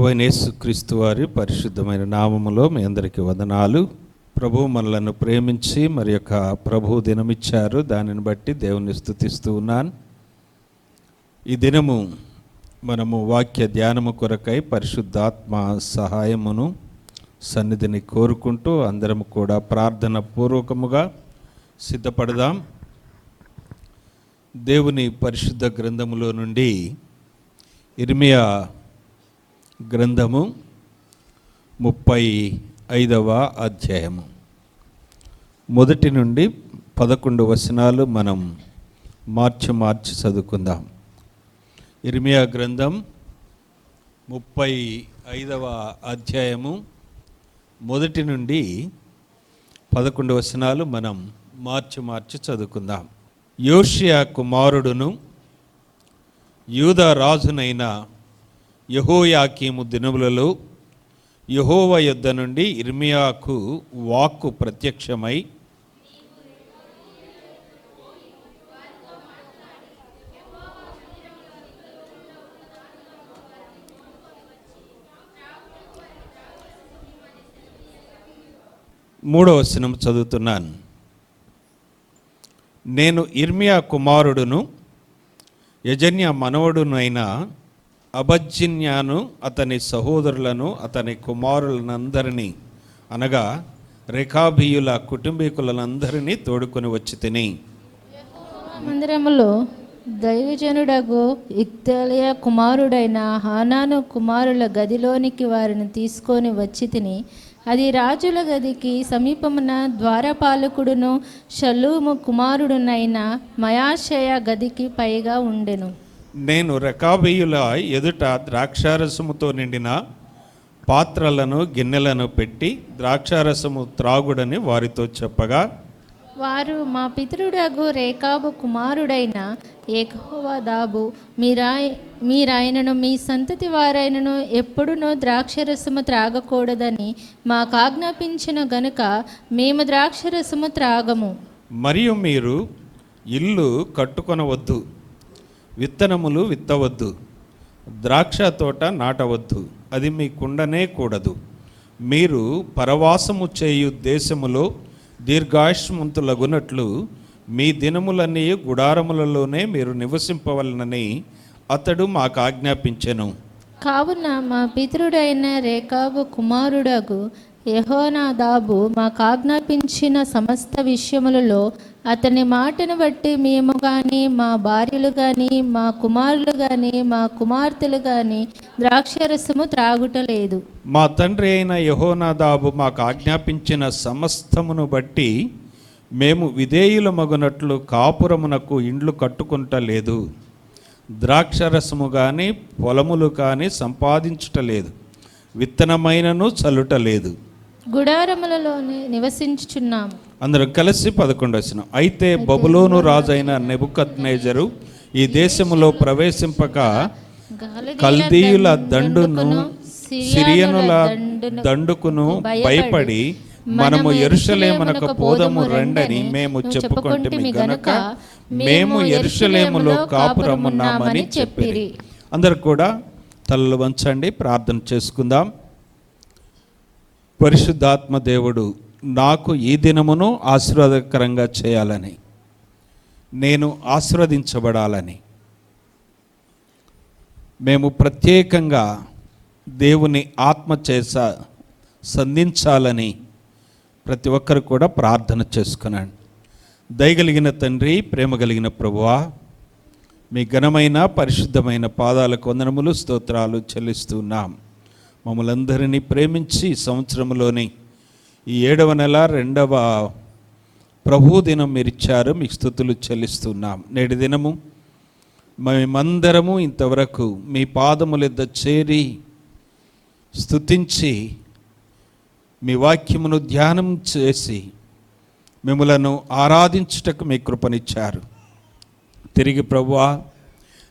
ప్రభువైన యేసుక్రీస్తు వారి పరిశుద్ధమైన నామములో మీ అందరికీ వందనాలు. ప్రభువు మనలను ప్రేమించి మరి యొక్క ప్రభువు దినమిచ్చారు. దానిని బట్టి దేవుని స్తుతిస్తూ ఉన్నాను. ఈ దినము మనము వాక్య ధ్యానము కొరకై పరిశుద్ధాత్మ సహాయమును సన్నిధిని కోరుకుంటూ అందరము కూడా ప్రార్థన పూర్వకముగా సిద్ధపడదాం. దేవుని పరిశుద్ధ గ్రంథములో నుండి ఇర్మియా గ్రంథము 35వ అధ్యాయము 1 నుండి 11 వచనాలు మనం మార్చి చదువుకుందాం. ఇర్మియా గ్రంథం 35వ అధ్యాయము 1 నుండి 11 వచనాలు మనం మార్చి చదువుకుందాం. యోషియా కుమారుడును యూదా రాజునైన యెహోయాకీము దినములలో యెహోవా యొద్ద నుండి ఇర్మియాకు వాక్కు ప్రత్యక్షమై, మూడవ వచనం చదువుతున్నాను. నేను ఇర్మియా కుమారుడును యజన్య మనవడునైన అబజ్జిన్యాను అతని సహోదరులను అతని కుమారులనందరినీ అనగా రేకాబీయుల కుటుంబీకులందరినీ తోడుకొని వచ్చి తిని మందిరములో దైవజనుడగు ఇగ్దలియా కుమారుడైన హానాను కుమారుల గదిలోనికి వారిని తీసుకొని వచ్చి తిని, అది రాజుల గదికి సమీపమున ద్వారపాలకుడును షల్లూము కుమారుడునైన మయాషయ గదికి పైగా ఉండెను. నేను రెకాబీయుల ఎదుట ద్రాక్షారసముతో నిండిన పాత్రలను గిన్నెలను పెట్టి ద్రాక్షారసము త్రాగుడని వారితో చెప్పగా, వారు మా పితరుడగు రేకాబు కుమారుడైన యెహోవాదాబు మీరాయనను మీ సంతతి వారైనను ఎప్పుడునూ ద్రాక్షరసము త్రాగకూడదని మాకు ఆజ్ఞాపించిన గనుక మేము ద్రాక్షరసము త్రాగము. మరియు మీరు ఇల్లు కట్టుకొనవద్దు, విత్తనములు విత్తవద్దు, ద్రాక్ష తోట నాటవద్దు, అది మీకుండనే కూడదు. మీరు పరవాసము చేయు దేశములో దీర్ఘాయుష్మంతులగునట్లు మీ దినములన్నీ గుడారములలోనే మీరు నివసింపవలనని అతడు మాకు ఆజ్ఞాపించెను. కావున మా పితరుడైన రేకాబు కుమారుడగు యెహోనాదాబు మాకు ఆజ్ఞాపించిన సమస్త విషయములలో అతని మాటను బట్టి మేము కానీ మా భార్యలు కానీ మా కుమారులు కానీ మా కుమార్తెలు కానీ ద్రాక్షరసము త్రాగుటలేదు. మా తండ్రి అయిన యెహోనాదాబు మాకు ఆజ్ఞాపించిన సమస్తమును బట్టి మేము విధేయులమగునట్లు కాపురమునకు ఇండ్లు కట్టుకుంటలేదు, ద్రాక్షరసము కానీ పొలములు కానీ సంపాదించుటలేదు, విత్తనమైనను చల్లుటలేదు, గుడారములలోనే నివసించుచున్నాము. అందరం కలిసి 11 వచనం. అయితే బబులోను రాజైన నెబుకద్నెజరు ఈ దేశములో ప్రవేశింపక కల్దీయుల దండును సిరియనుల దండుకును భయపడి మనము యెరూషలేమునకు పోదము రండని మేము చెప్పుకొంటిమి గనుక మేము యెరూషలేములో కాపురమున్నామని చెప్పిరి. అందరు కూడా తలలు వంచండి, ప్రార్థన చేసుకుందాం. పరిశుద్ధాత్మ దేవుడు నాకు ఈ దినమును ఆశీర్వాదకరంగా చేయాలని, నేను ఆశీర్వదించబడాలని, మేము ప్రత్యేకంగా దేవుని ఆత్మ చేత సంధించాలని ప్రతి ఒక్కరు కూడా ప్రార్థన చేసుకున్నాను. దయగలిగిన తండ్రి, ప్రేమ కలిగిన ప్రభువా, మీ ఘనమైన పరిశుద్ధమైన పాదాలకు వందనములు స్తోత్రాలు చెల్లిస్తున్నాం. మమ్మల్ని అందరినీ ప్రేమించి సంవత్సరంలోని ఈ 7వ నెల 2వ ప్రభు దినం మీరు ఇచ్చారు, మీకు స్తుతులు చెల్లిస్తున్నాం. నేటి దినము మేమందరము ఇంతవరకు మీ పాదములెద్ద చేరి స్తుతించి మీ వాక్యమును ధ్యానం చేసి మిమ్మలను ఆరాధించుటకు మీ కృపనిచ్చారు. తిరిగి ప్రభువా,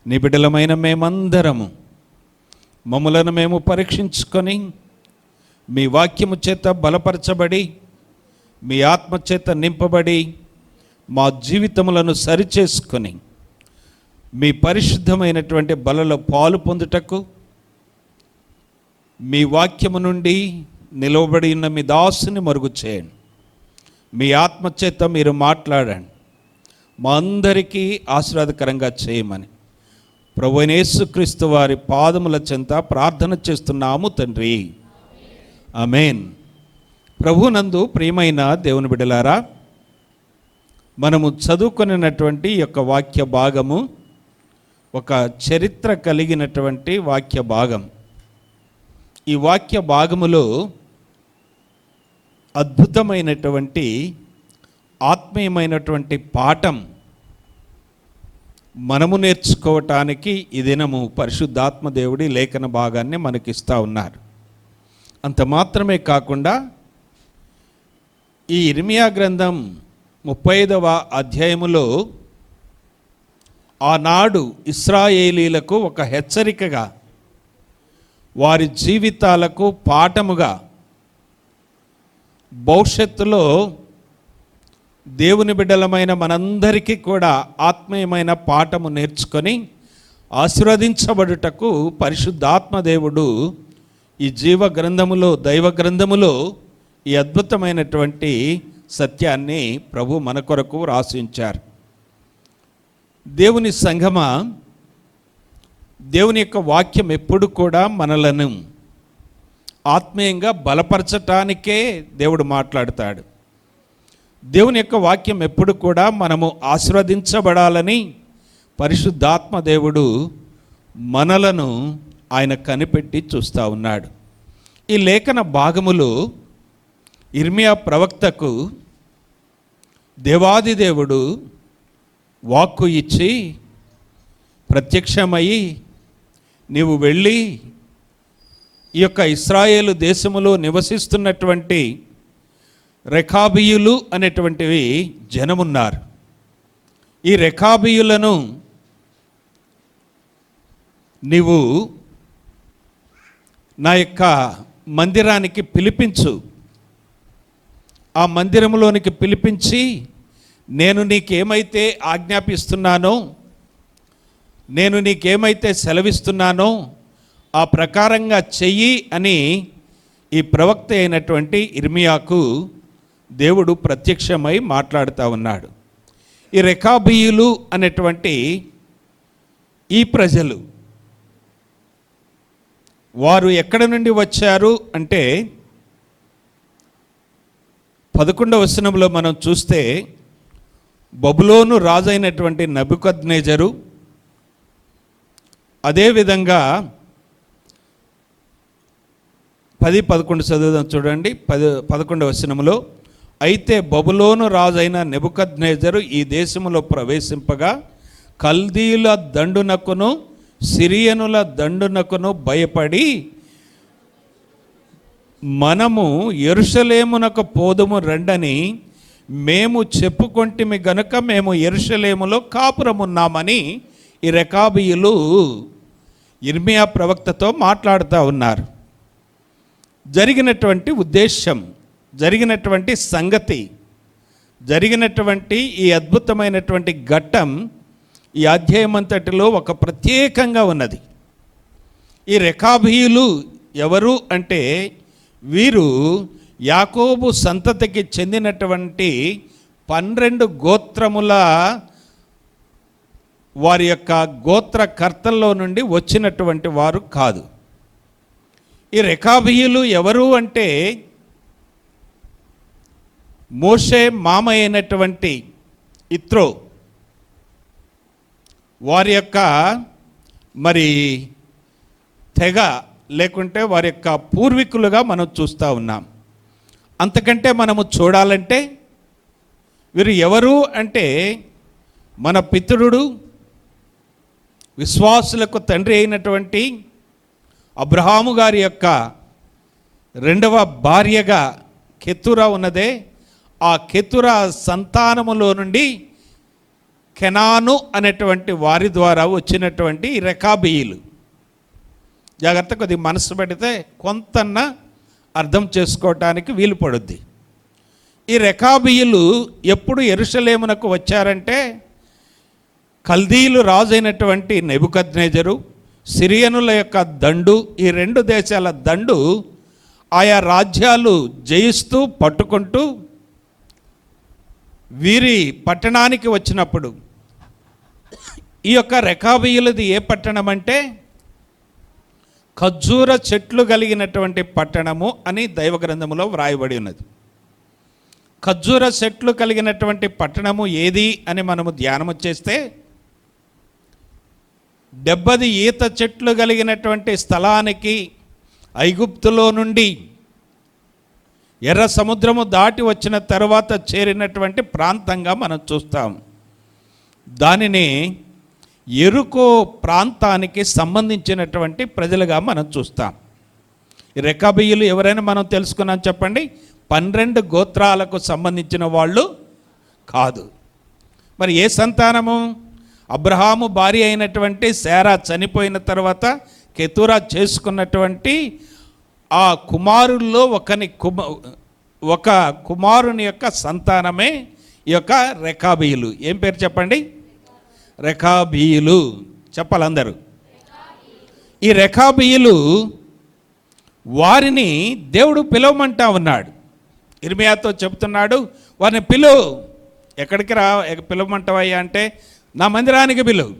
నీ బిడ్డలమైన మేమందరము మమ్మలను మేము పరీక్షించుకొని మీ వాక్యము చేత బలపరచబడి మీ ఆత్మచేత నింపబడి మా జీవితములను సరిచేసుకొని మీ పరిశుద్ధమైనటువంటి బలలో పాలు పొందుటకు మీ వాక్యము నుండి నిలవబడి ఉన్న మీ దాసుని మరుగు చేయండి. మీ ఆత్మచేత మీరు మాట్లాడండి, మా అందరికీ ఆశీర్వాదకరంగా చేయమని ప్రభువైన యేసుక్రీస్తు వారి పాదముల చెంత ప్రార్థన చేస్తున్నాము తండ్రి, ఆమేన్. ప్రభునందు ప్రియమైన దేవుని బిడ్డలారా, మనము చదువుకున్నటువంటి యొక్క వాక్య భాగము ఒక చరిత్ర కలిగినటువంటి వాక్య భాగం. ఈ వాక్య భాగములో అద్భుతమైనటువంటి ఆత్మీయమైనటువంటి పాఠం మనము నేర్చుకోవటానికి ఈ దినము పరిశుద్ధాత్మ దేవుడి లేఖన భాగాన్ని మనకిస్తూ ఉన్నారు. అంత మాత్రమే కాకుండా ఈ ఇర్మియా గ్రంథం 35వ అధ్యాయములో ఆనాడు ఇశ్రాయేలీలకు ఒక హెచ్చరికగా, వారి జీవితాలకు పాఠముగా, భవిష్యత్తులో దేవుని బిడ్డలమైన మనందరికీ కూడా ఆత్మీయమైన పాఠము నేర్చుకొని ఆశీర్వదించబడుటకు పరిశుద్ధాత్మ దేవుడు ఈ జీవ గ్రంథములో, దైవ గ్రంథములో ఈ అద్భుతమైనటువంటి సత్యాన్ని ప్రభు మన కొరకు రాసి ఉంచారు. దేవుని సంఘమా, దేవుని యొక్క వాక్యం ఎప్పుడు కూడా మనలను ఆత్మీయంగా బలపరచటానికే దేవుడు మాట్లాడతాడు. దేవుని యొక్క వాక్యం ఎప్పుడు కూడా మనము ఆశీర్వదించబడాలని పరిశుద్ధాత్మ దేవుడు మనలను ఆయన కనిపెట్టి చూస్తూ ఉన్నాడు. ఈ లేఖన భాగములో ఇర్మియా ప్రవక్తకు దేవాది దేవుడు వాక్కు ఇచ్చి ప్రత్యక్షమయ్యి, నీవు వెళ్ళి ఈ యొక్క ఇశ్రాయేలు దేశములో నివసిస్తున్నటువంటి రెకాబీయులు అనేటువంటివి జనమున్నారు. ఈ రెకాబీయులను నీవు నా యొక్క మందిరానికి పిలిపించు, ఆ మందిరములోనికి పిలిపించి నేను నీకేమైతే ఆజ్ఞాపిస్తున్నానో, నేను నీకేమైతే సెలవిస్తున్నానో ఆ ప్రకారంగా చెయ్యి అని ఈ ప్రవక్త అయినటువంటి ఇర్మియాకు దేవుడు ప్రత్యక్షమై మాట్లాడుతూ ఉన్నాడు. ఈ రెకాబీయులు అనేటువంటి ఈ ప్రజలు వారు ఎక్కడి నుండి వచ్చారు అంటే 11వ వచనంలో మనం చూస్తే బబులోను రాజైనటువంటి నెబుకద్నెజరు, అదేవిధంగా 10-11 చదువుదాం చూడండి. 11వ వచనంలో, అయితే బబులోను రాజైన నెబుకద్నెజరు ఈ దేశములో ప్రవేశింపగా కల్దీయుల దండునకును సిరియనుల దండునకును భయపడి, మనము యెరూషలేమునకు పోదుము రండని మేము చెప్పుకొంటిమి గనుక మేము యెరూషలేములో కాపురమున్నామని ఈ రెకాబీయులు ఇర్మియా ప్రవక్తతో మాట్లాడుతూ ఉన్నారు. జరిగినటువంటి ఉద్దేశం, జరిగినటువంటి సంగతి, జరిగినటువంటి ఈ అద్భుతమైనటువంటి ఘట్టం ఈ అధ్యాయమంతటిలో ఒక ప్రత్యేకంగా ఉన్నది. ఈ రెకాబీయులు ఎవరు అంటే, వీరు యాకోబు సంతతికి చెందినటువంటి 12 గోత్రముల వారి యొక్క గోత్రకర్తల్లో నుండి వచ్చినటువంటి వారు కాదు. ఈ రెకాబీయులు ఎవరు అంటే, మోషే మామ అయినటువంటి ఇత్రో వారి యొక్క మరి తెగ, లేకుంటే వారి యొక్క పూర్వీకులుగా మనం చూస్తూ ఉన్నాం. అంతకంటే మనము చూడాలంటే వీరు ఎవరు అంటే, మన పితరుడు విశ్వాసులకు తండ్రి అయినటువంటి అబ్రహాము గారి యొక్క 2వ భార్యగా కెతురా ఉన్నదే, ఆ కెతురా సంతానములో నుండి కెనాను అనేటువంటి వారి ద్వారా వచ్చినటువంటి రెకాబీయులు. జాగ్రత్త, కొద్దిగా మనసు పెడితే కొంతన్నా అర్థం చేసుకోవటానికి వీలు పడుద్ది. ఈ రెకాబీయులు ఎప్పుడు యెరూషలేమునకు వచ్చారంటే, కల్దీయులు రాజైనటువంటి నెబుకద్నెజరు, సిరియనుల యొక్క దండు, ఈ 2 దేశాల దండు ఆయా రాజ్యాలు జయిస్తూ పట్టుకుంటూ వీరి పట్టణానికి వచ్చినప్పుడు, ఈ యొక్క రెకాబీయులది ఏ పట్టణం అంటే ఖర్జూర చెట్లు కలిగినటువంటి పట్టణము అని దైవ గ్రంథములో వ్రాయబడి ఉన్నది. ఖర్జూర చెట్లు కలిగినటువంటి పట్టణము ఏది అని మనము ధ్యానము చేస్తే, 70 ఈత చెట్లు కలిగినటువంటి స్థలానికి ఐగుప్తులో నుండి ఎర్ర సముద్రము దాటి వచ్చిన తర్వాత చేరినటువంటి ప్రాంతంగా మనం చూస్తాం. దానిని ఎరుకో ప్రాంతానికి సంబంధించినటువంటి ప్రజలుగా మనం చూస్తాం. ఈ రెకాబీయులు ఎవరైనా మనం తెలుసుకున్నాం చెప్పండి? 12 గోత్రాలకు సంబంధించిన వాళ్ళు కాదు. మరి ఏ సంతానము? అబ్రహాము భార్య అయినటువంటి శారా చనిపోయిన తర్వాత కెతురా చేసుకున్నటువంటి ఆ కుమారుల్లో ఒక కుమారుని యొక్క సంతానమే ఈ యొక్క రెకాబీయులు. ఏం పేరు చెప్పండి? రెకాబీయులు. చెప్పాలందరూ. ఈ రెకాబీయులు వారిని దేవుడు పిలవమంటా ఉన్నాడు. ఇర్మియాతో చెప్తున్నాడు, వారిని పిలువు. ఎక్కడికి పిలవమంటావయ్యా అంటే, నా మందిరానికి పిలువు.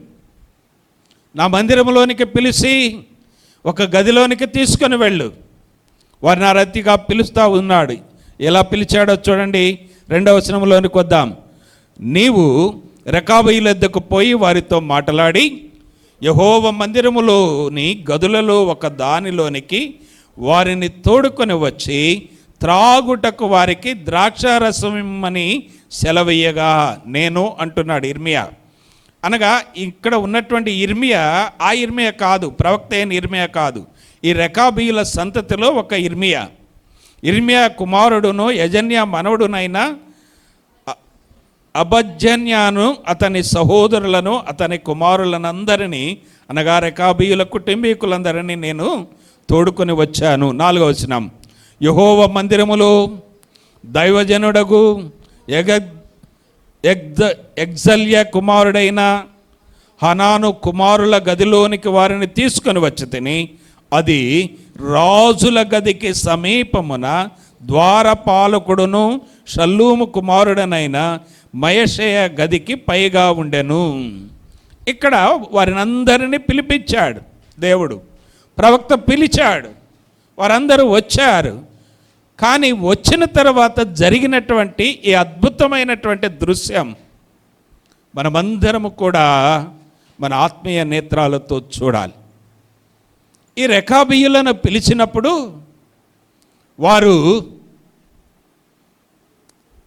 నా మందిరంలోనికి పిలిచి ఒక గదిలోనికి తీసుకొని వెళ్ళు. వారిని ఆ రీతిగా పిలుస్తూ ఉన్నాడు. ఎలా పిలిచాడో చూడండి. 2వ వచనంలోనికి వద్దాం. నీవు రెకాబీయుల వద్దకు పోయి వారితో మాట్లాడి, యెహోవా మందిరములోని గదులలో ఒక దానిలోనికి వారిని తోడుకొని వచ్చి త్రాగుటకు వారికి ద్రాక్షారసం ఇమ్మని సెలవీయగా నేను అంటున్నాడు ఇర్మియా. అనగా ఇక్కడ ఉన్నటువంటి ఇర్మియా ఆ ఇర్మియా కాదు, ప్రవక్త అయిన ఇర్మియా కాదు. ఈ రెకాబీయుల సంతతిలో ఒక ఇర్మియా. ఇర్మియా కుమారుడును యజన్యా మనవడునైన అబజ్జన్యాను అతని సహోదరులను అతని కుమారులనందరినీ, అనగా రెకాబీయుల కుటుంబీకులందరినీ నేను తోడుకొని వచ్చాను. 4వ వచనం. యెహోవా మందిరములో దైవజనుడగు ఎగ్జల్య కుమారుడైన హనాను కుమారుల గదిలోనికి వారిని తీసుకొని వచ్చి తిని, అది రాజుల గదికి సమీపమున ద్వారపాలకుడును షల్లూము కుమారుడనైన మయషేయ గదికి పైగా ఉండెను. ఇక్కడ వారిని అందరినీ పిలిపించాడు దేవుడు. ప్రవక్త పిలిచాడు, వారందరూ వచ్చారు. కానీ వచ్చిన తర్వాత జరిగినటువంటి ఈ అద్భుతమైనటువంటి దృశ్యం మనమందరము కూడా మన ఆత్మీయ నేత్రాలతో చూడాలి. ఈ రెకాబీయులను పిలిచినప్పుడు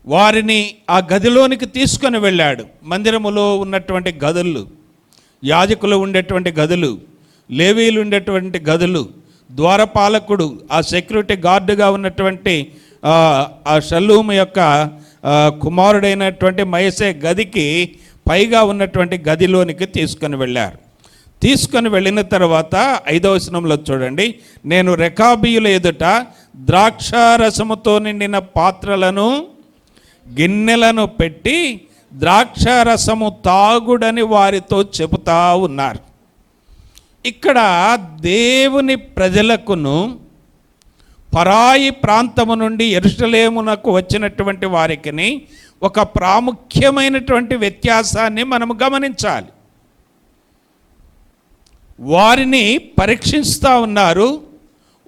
వారిని ఆ గదిలోనికి తీసుకొని వెళ్ళాడు. మందిరములో ఉన్నటువంటి గదులు, యాజకులు ఉండేటువంటి గదులు, లేవీలు ఉండేటువంటి గదులు, ద్వారపాలకుడు, ఆ సెక్యూరిటీ గార్డుగా ఉన్నటువంటి ఆ షల్లూము యొక్క కుమారుడైనటువంటి మయసే గదికి పైగా ఉన్నటువంటి గదిలోనికి తీసుకొని వెళ్ళారు. తీసుకొని వెళ్ళిన తర్వాత 5వ వచనంలో చూడండి. నేను రెకాబీయుల ఎదుట ద్రాక్షారసముతో నిండిన పాత్రలను గిన్నెలను పెట్టి ద్రాక్షారసము తాగుడని వారితో చెబుతా ఉన్నారు. ఇక్కడ దేవుని ప్రజలకును పరాయి ప్రాంతము నుండి యెరూషలేమునకు వచ్చినటువంటి వారికి ఒక ప్రాముఖ్యమైనటువంటి వ్యత్యాసాన్ని మనము గమనించాలి. వారిని పరీక్షిస్తూ ఉన్నారు,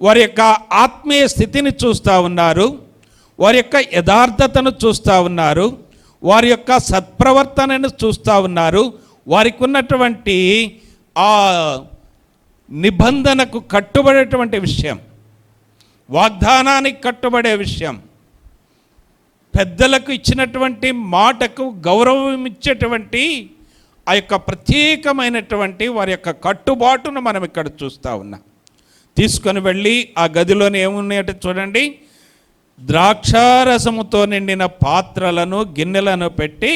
వారి యొక్క ఆత్మీయ స్థితిని చూస్తూ ఉన్నారు, వారి యొక్క యథార్థతను చూస్తూ ఉన్నారు, వారి యొక్క సత్ప్రవర్తనను చూస్తూ ఉన్నారు, వారికి ఉన్నటువంటి ఆ నిబంధనకు కట్టుబడేటువంటి విషయం, వాగ్దానానికి కట్టుబడే విషయం, పెద్దలకు ఇచ్చినటువంటి మాటకు గౌరవం ఇచ్చేటువంటి ఆ యొక్క ప్రత్యేకమైనటువంటి వారి యొక్క కట్టుబాటును మనం ఇక్కడ చూస్తూ ఉన్నాం. తీసుకొని వెళ్ళి ఆ గదిలోనే ఏమున్నాయో చూడండి. ద్రాక్షారసముతో నిండిన పాత్రలను గిన్నెలను పెట్టి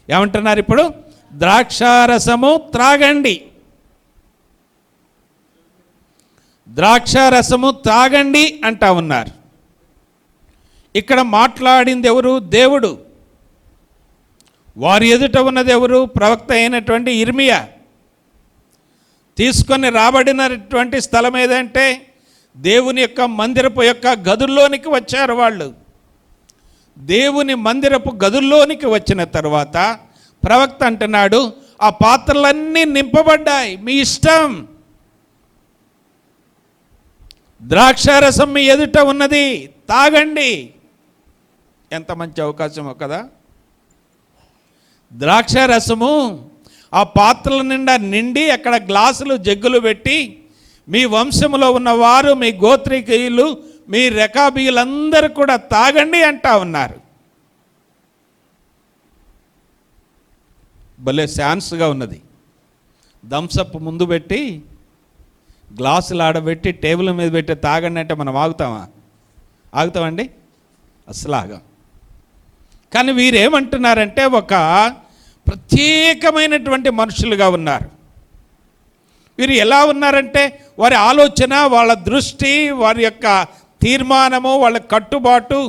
ఏమంటున్నారు ఇప్పుడు? ద్రాక్షారసము త్రాగండి, ద్రాక్షారసము త్రాగండి అంటా ఉన్నారు. ఇక్కడ మాట్లాడింది ఎవరు? దేవుడు. వారి ఎదుట ఉన్నది ఎవరు? ప్రవక్త అయినటువంటి ఇర్మియా. తీసుకొని రాబడినటువంటి స్థలం ఏదంటే దేవుని యొక్క మందిరపు యొక్క గదుల్లోనికి వచ్చారు వాళ్ళు. దేవుని మందిరపు గదుల్లోనికి వచ్చిన తర్వాత ప్రవక్త అంటున్నాడు, ఆ పాత్రలన్నీ నింపబడ్డాయి, మీ ఇష్టం. ద్రాక్షారసం మీ ఎదుట ఉన్నది, తాగండి. ఎంత మంచి అవకాశమో కదా. ద్రాక్షారసము ఆ పాత్రల నిండా నిండి అక్కడ గ్లాసులు జగ్గులు పెట్టి, మీ వంశంలో ఉన్నవారు, మీ గోత్రికీయులు, మీ రెకాబీయులందరూ కూడా తాగండి అంటా ఉన్నారు. భలే ఛాన్స్గా ఉన్నది. థమ్సప్ ముందు పెట్టి గ్లాసులు ఆడబెట్టి టేబుల్ మీద పెట్టి తాగండి అంటే మనం ఆగుతామండి? అసలు ఆగం. కానీ వీరేమంటున్నారంటే ఒక ప్రత్యేకమైనటువంటి మనుషులుగా ఉన్నారు. వీరు ఎలా ఉన్నారంటే వారి ఆలోచన, వాళ్ళ దృష్టి, వారి యొక్క తీర్మానము, వాళ్ళ కట్టుబాటు,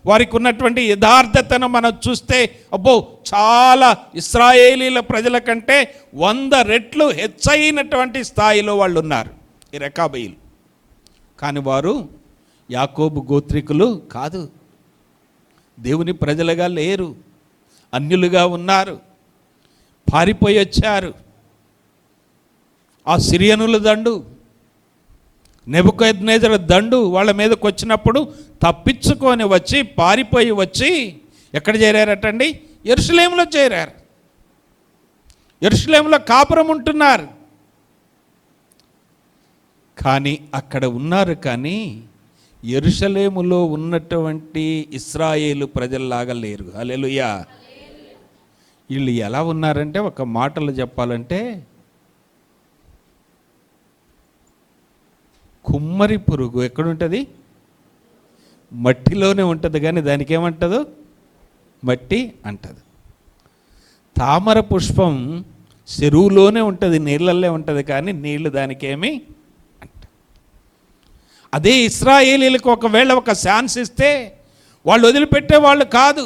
వారికి ఉన్నటువంటి యథార్థతను మనం చూస్తే అబ్బో చాలా ఇశ్రాయేలీల ప్రజల కంటే 100 రెట్లు హెచ్చైనటువంటి స్థాయిలో వాళ్ళు ఉన్నారు ఈ రెకాబీయులు. కానీ వారు యాకోబు గోత్రికులు కాదు, దేవుని ప్రజలుగా లేరు, అన్యులుగా ఉన్నారు, పారిపోయి వచ్చారు. ఆ సిరియనుల దండు, నెబుకద్నెజరు దండు వాళ్ళ మీదకి వచ్చినప్పుడు తప్పించుకొని వచ్చి, పారిపోయి వచ్చి ఎక్కడ చేరారటండి? యెరూషలేములో చేరారు. యెరూషలేములో కాపురం ఉంటున్నారు. కానీ అక్కడ ఉన్నారు, కానీ యెరూషలేములో ఉన్నటువంటి ఇశ్రాయేలు ప్రజల్లాగా లేరు. హల్లెలూయా. వీళ్ళు ఎలా ఉన్నారంటే ఒక మాటలో చెప్పాలంటే కుమ్మరి పురుగు ఎక్కడుంటుంది? మట్టిలోనే ఉంటుంది, కానీ దానికి ఏమంటదో మట్టి అంటది. తామర పుష్పం చెరువులోనే ఉంటుంది, నీళ్ళల్లో ఉంటుంది, కానీ నీళ్లు దానికేమి అంట. అదే ఇశ్రాయేలీలకు ఒకవేళ ఒక ఛాన్స్ ఇస్తే వాళ్ళు వదిలిపెట్టే వాళ్ళు కాదు.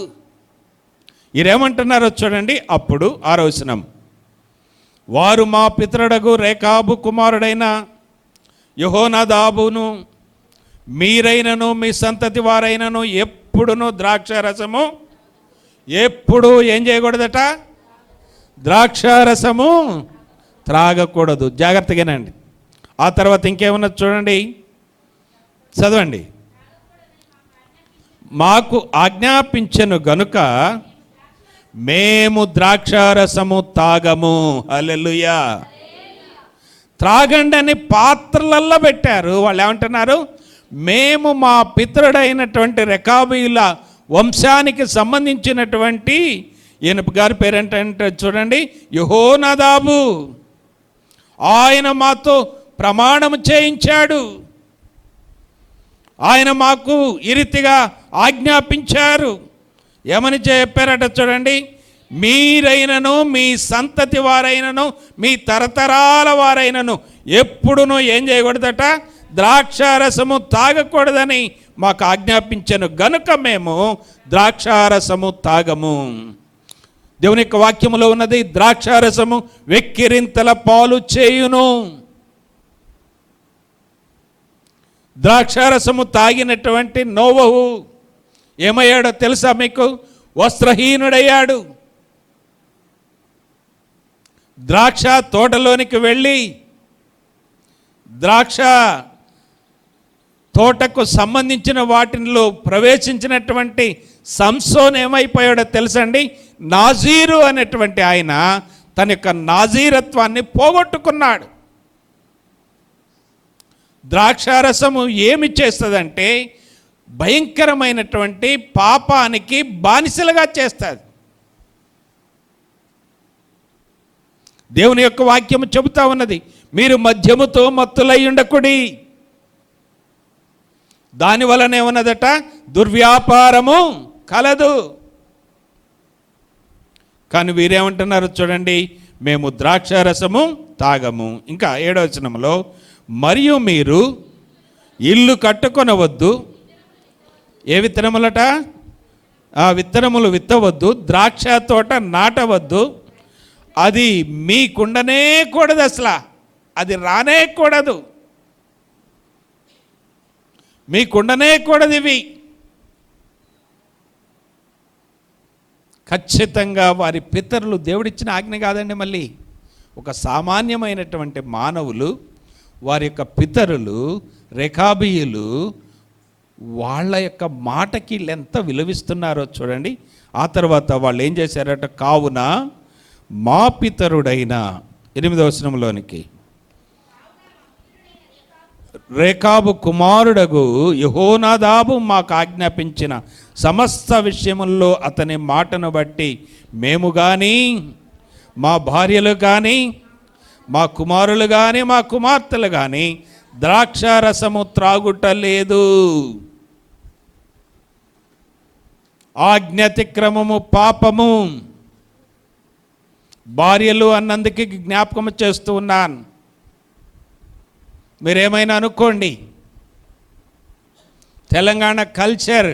వీరేమంటున్నారో చూడండి. అప్పుడు 6వ వచనం, వారు మా పితరుడగు రేకాబు కుమారుడైన యెహోనాదాబును మీరైనను మీ సంతతి వారైనను ఎప్పుడును ద్రాక్షారసము ఎప్పుడు ఏం చేయకూడదట? ద్రాక్షారసము త్రాగకూడదు. జాగ్రత్తగానండి. ఆ తర్వాత ఇంకేమన్నా చూడండి, చదవండి. మాకు ఆజ్ఞాపించెను గనుక మేము ద్రాక్షారసము తాగము. హల్లెలూయా. త్రాగండి అని పాత్రలల్లో పెట్టారు. వాళ్ళు ఏమంటున్నారు? మేము మా పితరుడైనటువంటి రెకాబీయుల వంశానికి సంబంధించినటువంటి ఈయన గారి పేరేంటంటే చూడండి, యెహోనాదాబు, ఆయన మాతో ప్రమాణం చేయించాడు, ఆయన మాకు ఈ రీతిగా ఆజ్ఞాపించారు. ఏమని చెప్పారట చూడండి, మీరైనను మీ సంతతి వారైనను మీ తరతరాల వారైనను ఎప్పుడునూ ఏం చేయకూడదట? ద్రాక్షారసము తాగకూడదని మాకు ఆజ్ఞాపించను గనుక మేము ద్రాక్షారసము తాగము. దేవుని యొక్క వాక్యములో ఉన్నది, ద్రాక్షారసము వెక్కిరింతల పాలు చేయును. ద్రాక్షారసము తాగినటువంటి నోవహు ఏమయ్యాడో తెలుసా మీకు? వస్త్రహీనుడయ్యాడు. ద్రాక్ష తోటలోనికి వెళ్ళి ద్రాక్ష తోటకు సంబంధించిన వాటిలో ప్రవేశించినటువంటి సంసోన్ ఏమైపోయాడో తెలుసండి? నాజీరు అనేటువంటి ఆయన తన యొక్క నాజీరత్వాన్ని పోగొట్టుకున్నాడు. ద్రాక్షారసము ఏమి చేస్తుందంటే భయంకరమైనటువంటి పాపానికి బానిసలుగా చేస్తుంది. దేవుని యొక్క వాక్యము చెబుతా ఉన్నది, మీరు మద్యముతో మత్తులై ఉండకుడి, దాని వలన ఏమన్నదట? దుర్వ్యాపారము కలదు. కానీ వీరేమంటున్నారు చూడండి, మేము ద్రాక్షారసము తాగము. ఇంకా 7వ వచనంలో, మరియు మీరు ఇల్లు కట్టుకొనవద్దు. ఏ విత్తనములట? ఆ విత్తనములు విత్తవద్దు, ద్రాక్ష తోట నాటవద్దు, అది మీకుండనే కూడదు అసలు అది రానే కూడదు, మీకుండనే కూడదు. ఇవి ఖచ్చితంగా వారి పితరులు, దేవుడిచ్చిన ఆజ్ఞ కాదండి. మళ్ళీ ఒక సామాన్యమైనటువంటి మానవులు, వారి యొక్క పితరులు రేకాబీయులు, వాళ్ళ యొక్క మాటకి ఎంత విలువిస్తున్నారో చూడండి. ఆ తర్వాత వాళ్ళు ఏం చేశారట, కావున మా పితరుడైన 8వ వచనంలోనికి, రేకాబు కుమారుడగు యెహోనాదాబు మాకు ఆజ్ఞాపించిన సమస్త విషయముల్లో అతని మాటను బట్టి మేము కానీ, మా భార్యలు కానీ, మా కుమారులు కానీ, మా కుమార్తెలు కానీ ద్రాక్షారసము త్రాగుటలేదు. ఆజ్ఞాతిక్రమము పాపము. భార్యలు అన్నందుకు జ్ఞాపకం చేస్తూ ఉన్నాను. మీరేమైనా అనుకోండి, తెలంగాణ కల్చర్,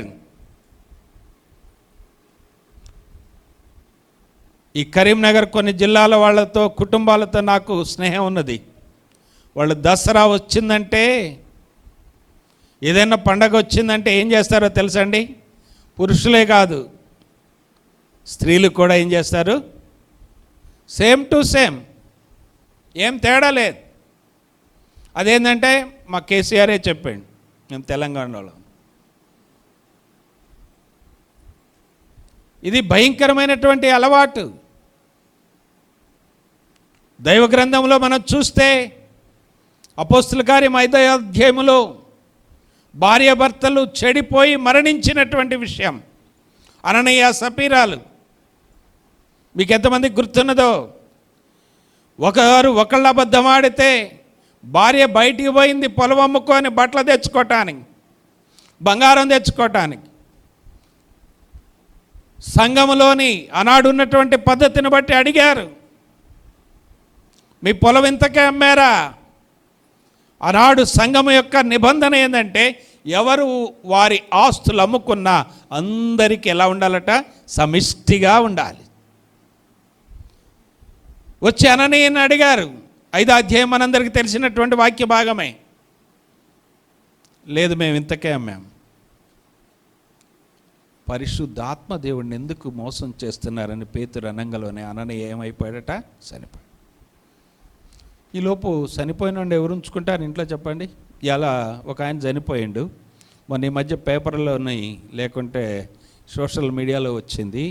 ఈ కరీంనగర్ కొన్ని జిల్లాల వాళ్ళతో, కుటుంబాలతో నాకు స్నేహం ఉన్నది. వాళ్ళు దసరా వచ్చిందంటే, ఏదైనా పండగ వచ్చిందంటే ఏం చేస్తారో తెలుసండి? పురుషులే కాదు, స్త్రీలు కూడా ఏం చేస్తారు? సేమ్ టు సేమ్, ఏం తేడా లేదు. అదేంటంటే మా కేసీఆరే చెప్పాడు, మేము తెలంగాణలో. ఇది భయంకరమైనటువంటి అలవాటు. దైవ గ్రంథంలో మనం చూస్తే అపోస్తుల కార్యం 5వ అధ్యాయములో భార్యాభర్తలు చెడిపోయి మరణించినటువంటి విషయం, అననీయ సపీరాలు. మీకు ఎంతమందికి గుర్తున్నదో, ఒకళ్ళు అబద్ధం ఆడితే భార్య బయటికి పోయింది పొలం అమ్ముకొని బట్టలు తెచ్చుకోవటానికి, బంగారం తెచ్చుకోవటానికి. సంఘములోని ఆనాడు ఉన్నటువంటి పద్ధతిని బట్టి అడిగారు, మీ పొలం ఇంతకే అమ్మారా? ఆనాడు సంఘం యొక్క నిబంధన ఏంటంటే, ఎవరు వారి ఆస్తులు అమ్ముకున్నా అందరికీ ఎలా ఉండాలట? సమిష్టిగా ఉండాలి. వచ్చి అననీయని అడిగారు. 5వ అధ్యాయం మనందరికీ తెలిసినటువంటి వాక్య భాగమే. లేదు, మేము ఇంతకే అమ్మాము. పరిశుద్ధాత్మ దేవుడిని ఎందుకు మోసం చేస్తున్నారని పేతురు అనంగలోనే అననీయ ఏమైపోయాడట? చనిపోయాడు. ఈలోపు చనిపోయిన ఎవరు ఉంచుకుంటారు ఇంట్లో చెప్పండి? ఇలా ఒక ఆయన చనిపోయిండు. మొన్న ఈ మధ్య పేపర్లోని లేకుంటే సోషల్ మీడియాలో వచ్చింది,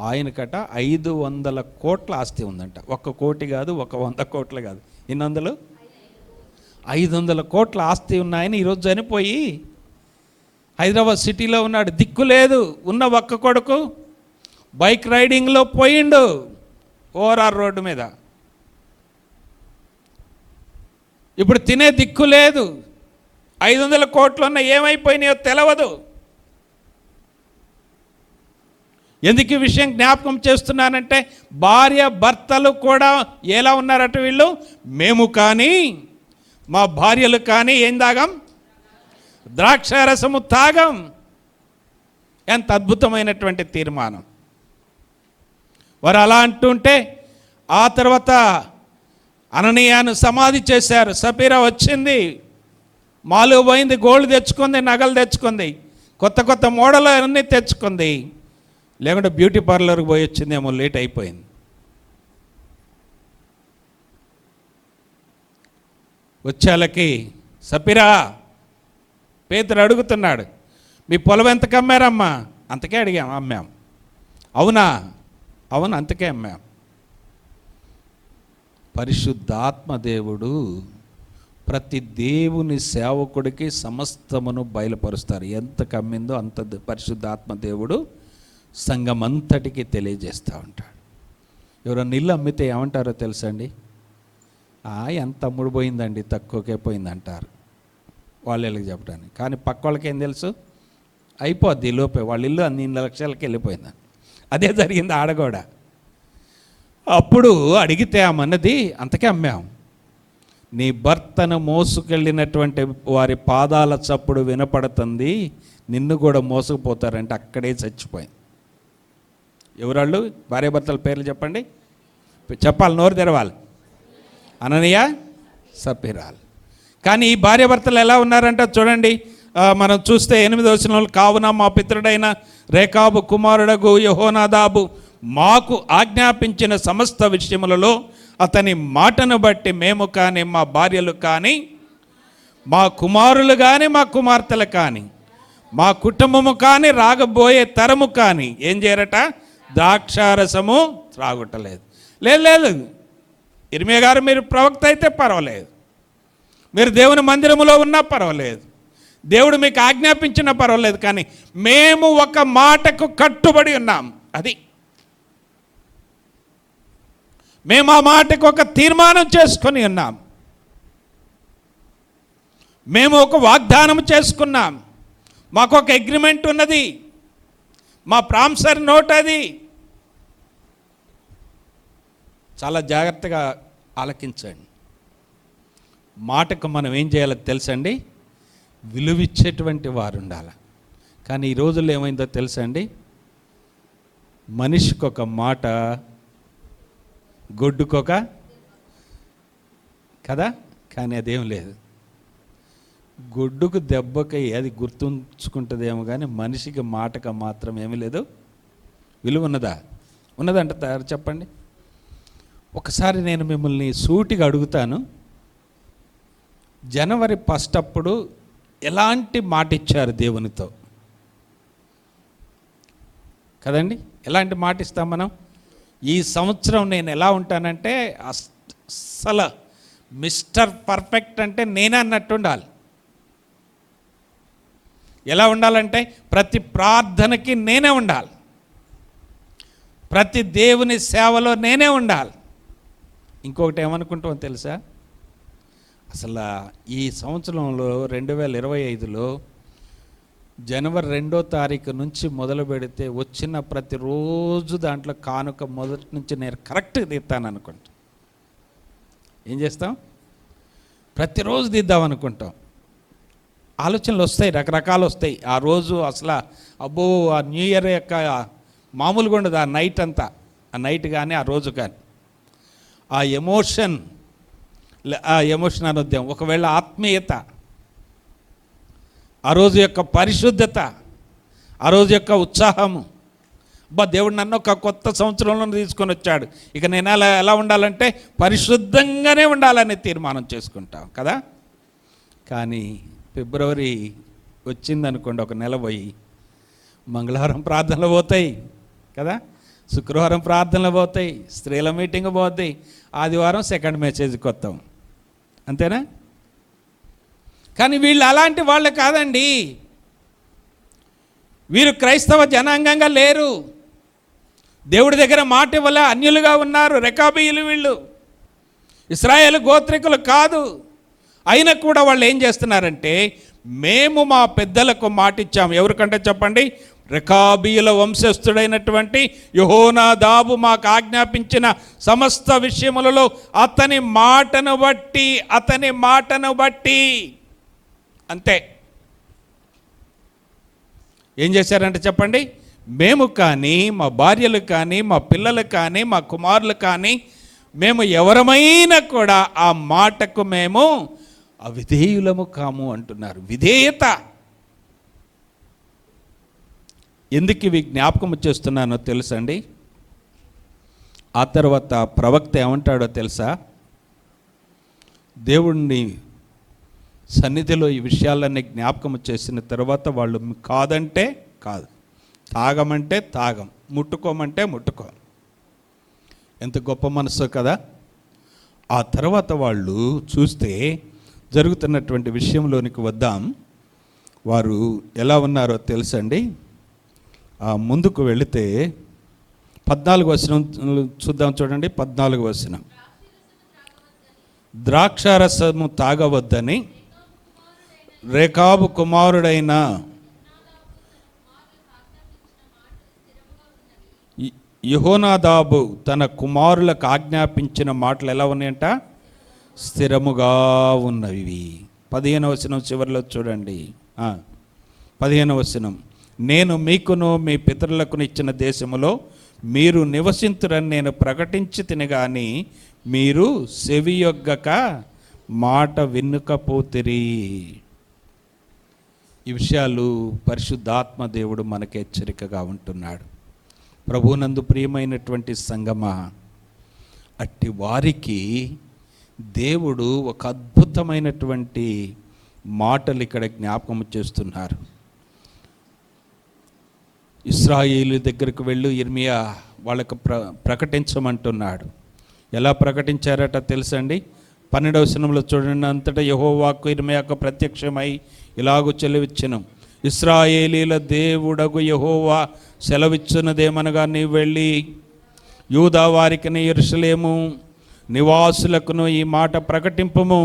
ఆయనకట 500 కోట్ల ఆస్తి ఉందంట. 1 కోటి కాదు, 100 కోట్లు కాదు, ఎన్ని వందలు? 500 కోట్ల ఆస్తి ఉన్నాయని ఈరోజు చనిపోయి హైదరాబాద్ సిటీలో ఉన్నాడు. దిక్కు లేదు. ఉన్న ఒక్క కొడుకు బైక్ రైడింగ్లో పోయిండు ఓఆర్ఆర్ రోడ్డు మీద. ఇప్పుడు తినే దిక్కు లేదు. 500 కోట్లు ఉన్న ఏమైపోయినాయో తెలవదు. ఎందుకు ఈ విషయం జ్ఞాపకం చేస్తున్నానంటే, భార్య భర్తలు కూడా ఎలా ఉన్నారట వీళ్ళు? మేము కానీ, మా భార్యలు కానీ ఏం తాగం? ద్రాక్షారసము తాగం. ఎంత అద్భుతమైనటువంటి తీర్మానం. వారు అలా అంటుంటే ఆ తర్వాత అననీయాను సమాధి చేశారు. సపీరా వచ్చింది, మాలు పోయింది, గోల్డ్ తెచ్చుకుంది, నగలు తెచ్చుకుంది, కొత్త కొత్త మోడల్ అన్నీ తెచ్చుకుంది. లేకుంటే బ్యూటీ పార్లర్కి పోయి వచ్చిందేమో, లేట్ అయిపోయింది. వచ్చేళ్ళకి సపీరా, పేతురు అడుగుతున్నాడు, మీ పొలం ఎంతకు అమ్మారమ్మా? అంతకే అడిగాం, అమ్మాం. అవునా? అవును, అంతకే అమ్మాం. పరిశుద్ధాత్మ దేవుడు ప్రతి దేవుని సేవకుడికి సమస్తమును బయలుపరుస్తారు. ఎంత కమ్మిందో అంత పరిశుద్ధాత్మ దేవుడు సంఘమంతటికి తెలియజేస్తూ ఉంటాడు. ఎవరైనా ఇల్లు అమ్మితే ఏమంటారో తెలుసండి? ఎంత అమ్ముడు పోయిందండి, తక్కువకే పోయిందంటారు వాళ్ళకి చెప్పడానికి. కానీ పక్క వాళ్ళకి ఏం తెలుసు? అయిపోద్ది లోపే, వాళ్ళ ఇల్లు అన్ని లక్షలకి వెళ్ళిపోయిందని. అదే జరిగింది ఆడ కూడా. అప్పుడు అడిగితే ఆమన్నది, అంతకే అమ్మాం. నీ భర్తను మోసుకెళ్ళినటువంటి వారి పాదాల చప్పుడు వినపడుతుంది, నిన్ను కూడా మోసుకుపోతారంటే అక్కడే చచ్చిపోయింది. ఎవరాళ్ళు? భార్యాభర్తల పేర్లు చెప్పండి, చెప్పాలి, నోరు తెరవాలి. అననీయ, సపిరాలు. కానీ ఈ భార్యాభర్తలు ఎలా ఉన్నారంటే చూడండి, మనం చూస్తే 8వ వచనంలో, కావున మా పితరుడైన రేకాబు కుమారుడగు యెహోనాదాబు మాకు ఆజ్ఞాపించిన సమస్త విషయములలో అతని మాటను బట్టి మేము కానీ, మా భార్యలు కానీ, మా కుమారులు కానీ, మా కుమార్తెలు కానీ, మా కుటుంబము కానీ, రాగబోయే తరము కానీ ఏం చేయరట? ద్రాక్షారసము త్రాగుటలేదు. లేదు, ఇర్మియా గారు మీరు ప్రవక్త అయితే పర్వాలేదు, మీరు దేవుని మందిరములో ఉన్నా పర్వాలేదు, దేవుడు మీకు ఆజ్ఞాపించినా పర్వాలేదు, కానీ మేము ఒక మాటకు కట్టుబడి ఉన్నాం. అది మేము ఆ మాటకు ఒక తీర్మానం చేసుకొని ఉన్నాం, మేము ఒక వాగ్దానం చేసుకున్నాం, మాకు ఒక అగ్రిమెంట్ ఉన్నది, మా ప్రామిసరీ నోట్ అది. చాలా జాగ్రత్తగా ఆలకించండి. మాటకు మనం ఏం చేయాలో తెలుసండి, విలువిచ్చేటువంటి వారు ఉండాలి. కానీ ఈ రోజుల్లో ఏమైందో తెలుసండి, మనిషికి ఒక మాట, గొడ్డుకొక కదా. కానీ అదేం లేదు, గొడ్డుకు దెబ్బకి అది గుర్తుంచుకుంటుందేమో, కానీ మనిషికి మాటకు మాత్రం ఏమీ లేదు విలువ. ఉన్నదంట చెప్పండి. ఒకసారి నేను మిమ్మల్ని సూటిగా అడుగుతాను, జనవరి 1 అప్పుడు ఎలాంటి మాట ఇచ్చారు దేవునితో? కదండి, ఎలాంటి మాట ఇస్తాం మనం? ఈ సంవత్సరం నేను ఎలా ఉంటానంటే అస్సలు మిస్టర్ పర్ఫెక్ట్ అంటే నేనే అన్నట్టు ఉండాలి. ఎలా ఉండాలంటే ప్రతి ప్రార్థనకి నేనే ఉండాలి, ప్రతి దేవుని సేవలో నేనే ఉండాలి. ఇంకొకటి ఏమనుకుంటామో తెలుసా, అసలు ఈ సంవత్సరంలో 2025లో జనవరి 2వ తారీఖు నుంచి మొదలు పెడితే వచ్చిన ప్రతిరోజు దాంట్లో కానుక మొదటి నుంచి నేను కరెక్ట్గా తీస్తాను అనుకుంటాం. ఏం చేస్తాం? ప్రతిరోజు తీద్దాం అనుకుంటాం. ఆలోచనలు వస్తాయి, రకరకాలు వస్తాయి. ఆ రోజు అసలు అబ్బో, ఆ న్యూ ఇయర్ యొక్క మామూలుగా ఉండదు. ఆ నైట్ అంతా, ఆ నైట్ కానీ ఆ రోజు కానీ ఆ ఎమోషన్ అనొద్దాం, ఒకవేళ ఆత్మీయత, ఆ రోజు యొక్క పరిశుద్ధత, ఆ రోజు యొక్క ఉత్సాహము, దేవుడు నన్ను ఒక కొత్త సంవత్సరంలో తీసుకొని వచ్చాడు, ఇక నేను ఎలా ఉండాలంటే పరిశుద్ధంగానే ఉండాలని తీర్మానం చేసుకుంటాం కదా. కానీ ఫిబ్రవరి వచ్చిందనుకోండి, ఒక నెల పోయి మంగళవారం ప్రార్థనలు పోతాయి కదా, శుక్రవారం ప్రార్థనలు పోతాయి, స్త్రీల మీటింగ్ పోతాయి, ఆదివారం సెకండ్ మెసేజ్కి వస్తాం, అంతేనా? కానీ వీళ్ళు అలాంటి వాళ్ళు కాదండి. వీరు క్రైస్తవ జనాంగంగా లేరు, దేవుడి దగ్గర మాట ఇవ్వలే, అన్యులుగా ఉన్నారు. రెకాబీయులు వీళ్ళు, ఇశ్రాయేలు గోత్రికులు కాదు. అయినా కూడా వాళ్ళు ఏం చేస్తున్నారంటే, మేము మా పెద్దలకు మాట ఇచ్చాము. ఎవరికంటే చెప్పండి, రెకాబీయుల వంశస్థుడైనటువంటి యెహోనాదాబు మాకు ఆజ్ఞాపించిన సమస్త విషయములలో అతని మాటను బట్టి అంతే. ఏం చేశారంటే చెప్పండి, మేము కానీ, మా భార్యలు కానీ, మా పిల్లలు కానీ, మా కుమారులు కానీ, మేము ఎవరమైనా కూడా ఆ మాటకు మేము అవిధేయులము కాము అంటున్నారు. విధేయత. ఎందుకు ఇవి జ్ఞాపకం చేస్తున్నానో తెలుసండి. ఆ తర్వాత ప్రవక్త ఏమంటాడో తెలుసా, దేవుణ్ణి సన్నిధిలో ఈ విషయాలన్నీ జ్ఞాపకం చేసిన తర్వాత వాళ్ళు కాదంటే కాదు, తాగమంటే తాగం, ముట్టుకోమంటే ముట్టుకో. ఎంత గొప్ప మనసు కదా. ఆ తర్వాత వాళ్ళు చూస్తే జరుగుతున్నటువంటి విషయంలోనికి వద్దాం. వారు ఎలా ఉన్నారో తెలుసండి. ముందుకు వెళితే 14వ వచనం చూద్దాం, చూడండి. 14వ వచనం, ద్రాక్షారసము తాగవద్దని రేకాబు కుమారుడైన యెహోనాదాబు తన కుమారులకు ఆజ్ఞాపించిన మాటలు ఎలా ఉన్నాయంట? స్థిరముగా ఉన్నవి. 15వ వచనం చివరిలో చూడండి. 15వ వచనం, నేను మీకును మీ పితరులకు ఇచ్చిన దేశములో మీరు నివసింతురని నేను ప్రకటించి తిని గాని మీరు సెవియొగ్గక మాట వినుకపోతిరి. ఈ విషయాలు పరిశుద్ధాత్మ దేవుడు మనకు హెచ్చరికగా ఉంటున్నాడు. ప్రభువునందు ప్రియమైనటువంటి సంగమా, అట్టి వారికి దేవుడు ఒక అద్భుతమైనటువంటి మాటలు ఇక్కడ జ్ఞాపకం చేస్తున్నారు. ఇశ్రాయేలు దగ్గరకు వెళ్ళు, ఇర్మియా వాళ్ళకు ప్రకటించమంటున్నాడు. ఎలా ప్రకటించారట తెలుసండి? 12వ వచనంలో చూడండి. అంతటా యెహోవాకు ఇర్మియాకు ప్రత్యక్షమై ఇలాగు సెలవిచ్చెను, ఇశ్రాయేలీల దేవుడగు యెహోవా సెలవిచ్చున్నదేమనగా, నీవు వెళ్ళి యూదా వారికిని యెరూషలేము నివాసులకును ఈ మాట ప్రకటింపుము.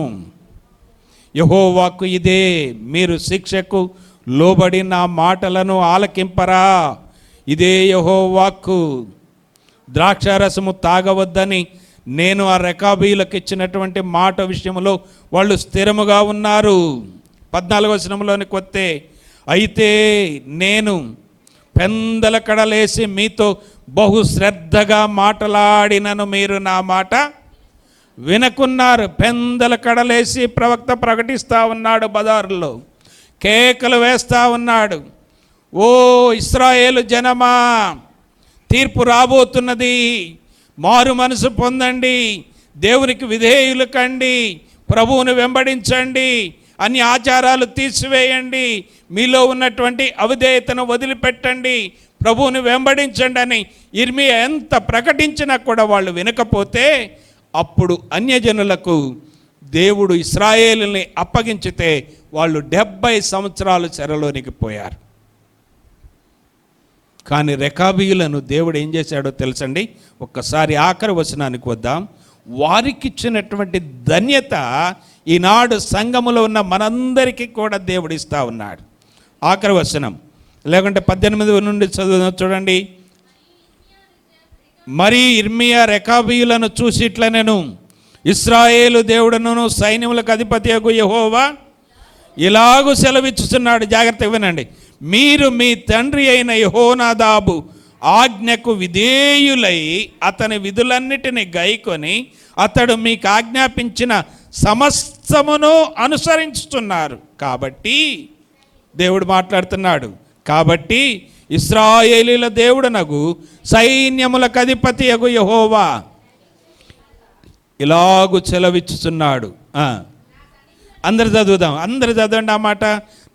యెహోవాకు ఇదే, మీరు శిక్షకు లోబడి నా మాటలను ఆలకింపరా. ఇదే యెహోవాకు, ద్రాక్షారసము తాగవద్దని నేను ఆ రెకాబీలకు ఇచ్చినటువంటి మాట విషయంలో వాళ్ళు స్థిరముగా ఉన్నారు. 14వ వచనంలోనికి వస్తే, అయితే నేను పెందల కడలేసి మీతో బహు శ్రద్ధగా మాటలాడినను మీరు నా మాట వినకున్నారు. పెందల కడలేసి ప్రవక్త ప్రకటిస్తూ ఉన్నాడు, బజారులో కేకలు వేస్తూ ఉన్నాడు. ఓ ఇశ్రాయేలు జనమా, తీర్పు రాబోతున్నది, మారు మనసు పొందండి, దేవునికి విధేయులు కండి, ప్రభువును వెంబడించండి, అన్ని ఆచారాలు తీసివేయండి, మీలో ఉన్నటువంటి అవిధేయతను వదిలిపెట్టండి, ప్రభువుని వెంబడించండి అని ఇర్మియా ఎంత ప్రకటించినా కూడా వాళ్ళు వినకపోతే, అప్పుడు అన్యజనులకు దేవుడు ఇశ్రాయేలుని అప్పగించితే వాళ్ళు 70 సంవత్సరాలు చెరలోనికి పోయారు. కానీ రెకాబీయులను దేవుడు ఏం చేశాడో తెలుసండి? ఒక్కసారి ఆఖరి వచనానికి వద్దాం. వారికి ఇచ్చినటువంటి ధన్యత ఈనాడు సంఘములో ఉన్న మనందరికీ కూడా దేవుడు ఇస్తూ ఉన్నాడు. ఆఖరి వచనం, లేకుంటే 18 నుండి చదువు చూడండి. మరి ఇర్మియా రెకాబీయులను చూసి ఇట్లనెను, ఇశ్రాయేలు దేవుడును సైన్యములకు అధిపతియగు యెహోవా ఇలాగు సెలవిచ్చుచున్నాడు. జాగ్రత్తగా వినండి. మీరు మీ తండ్రి అయిన యెహోనాదాబు ఆజ్ఞకు విధేయులై అతని విధులన్నిటిని గైకొని అతడు మీకు ఆజ్ఞాపించిన సమస్తమును అనుసరించుతున్నారు. కాబట్టి దేవుడు మాట్లాడుతున్నాడు, కాబట్టి ఇశ్రాయేలీల దేవుడనగు సైన్యములకు అధిపతియగు యెహోవా ఇలాగు సెలవిచ్చుచున్నాడు. అందరు చదువుదాం, అందరు చదవండి ఆ మాట.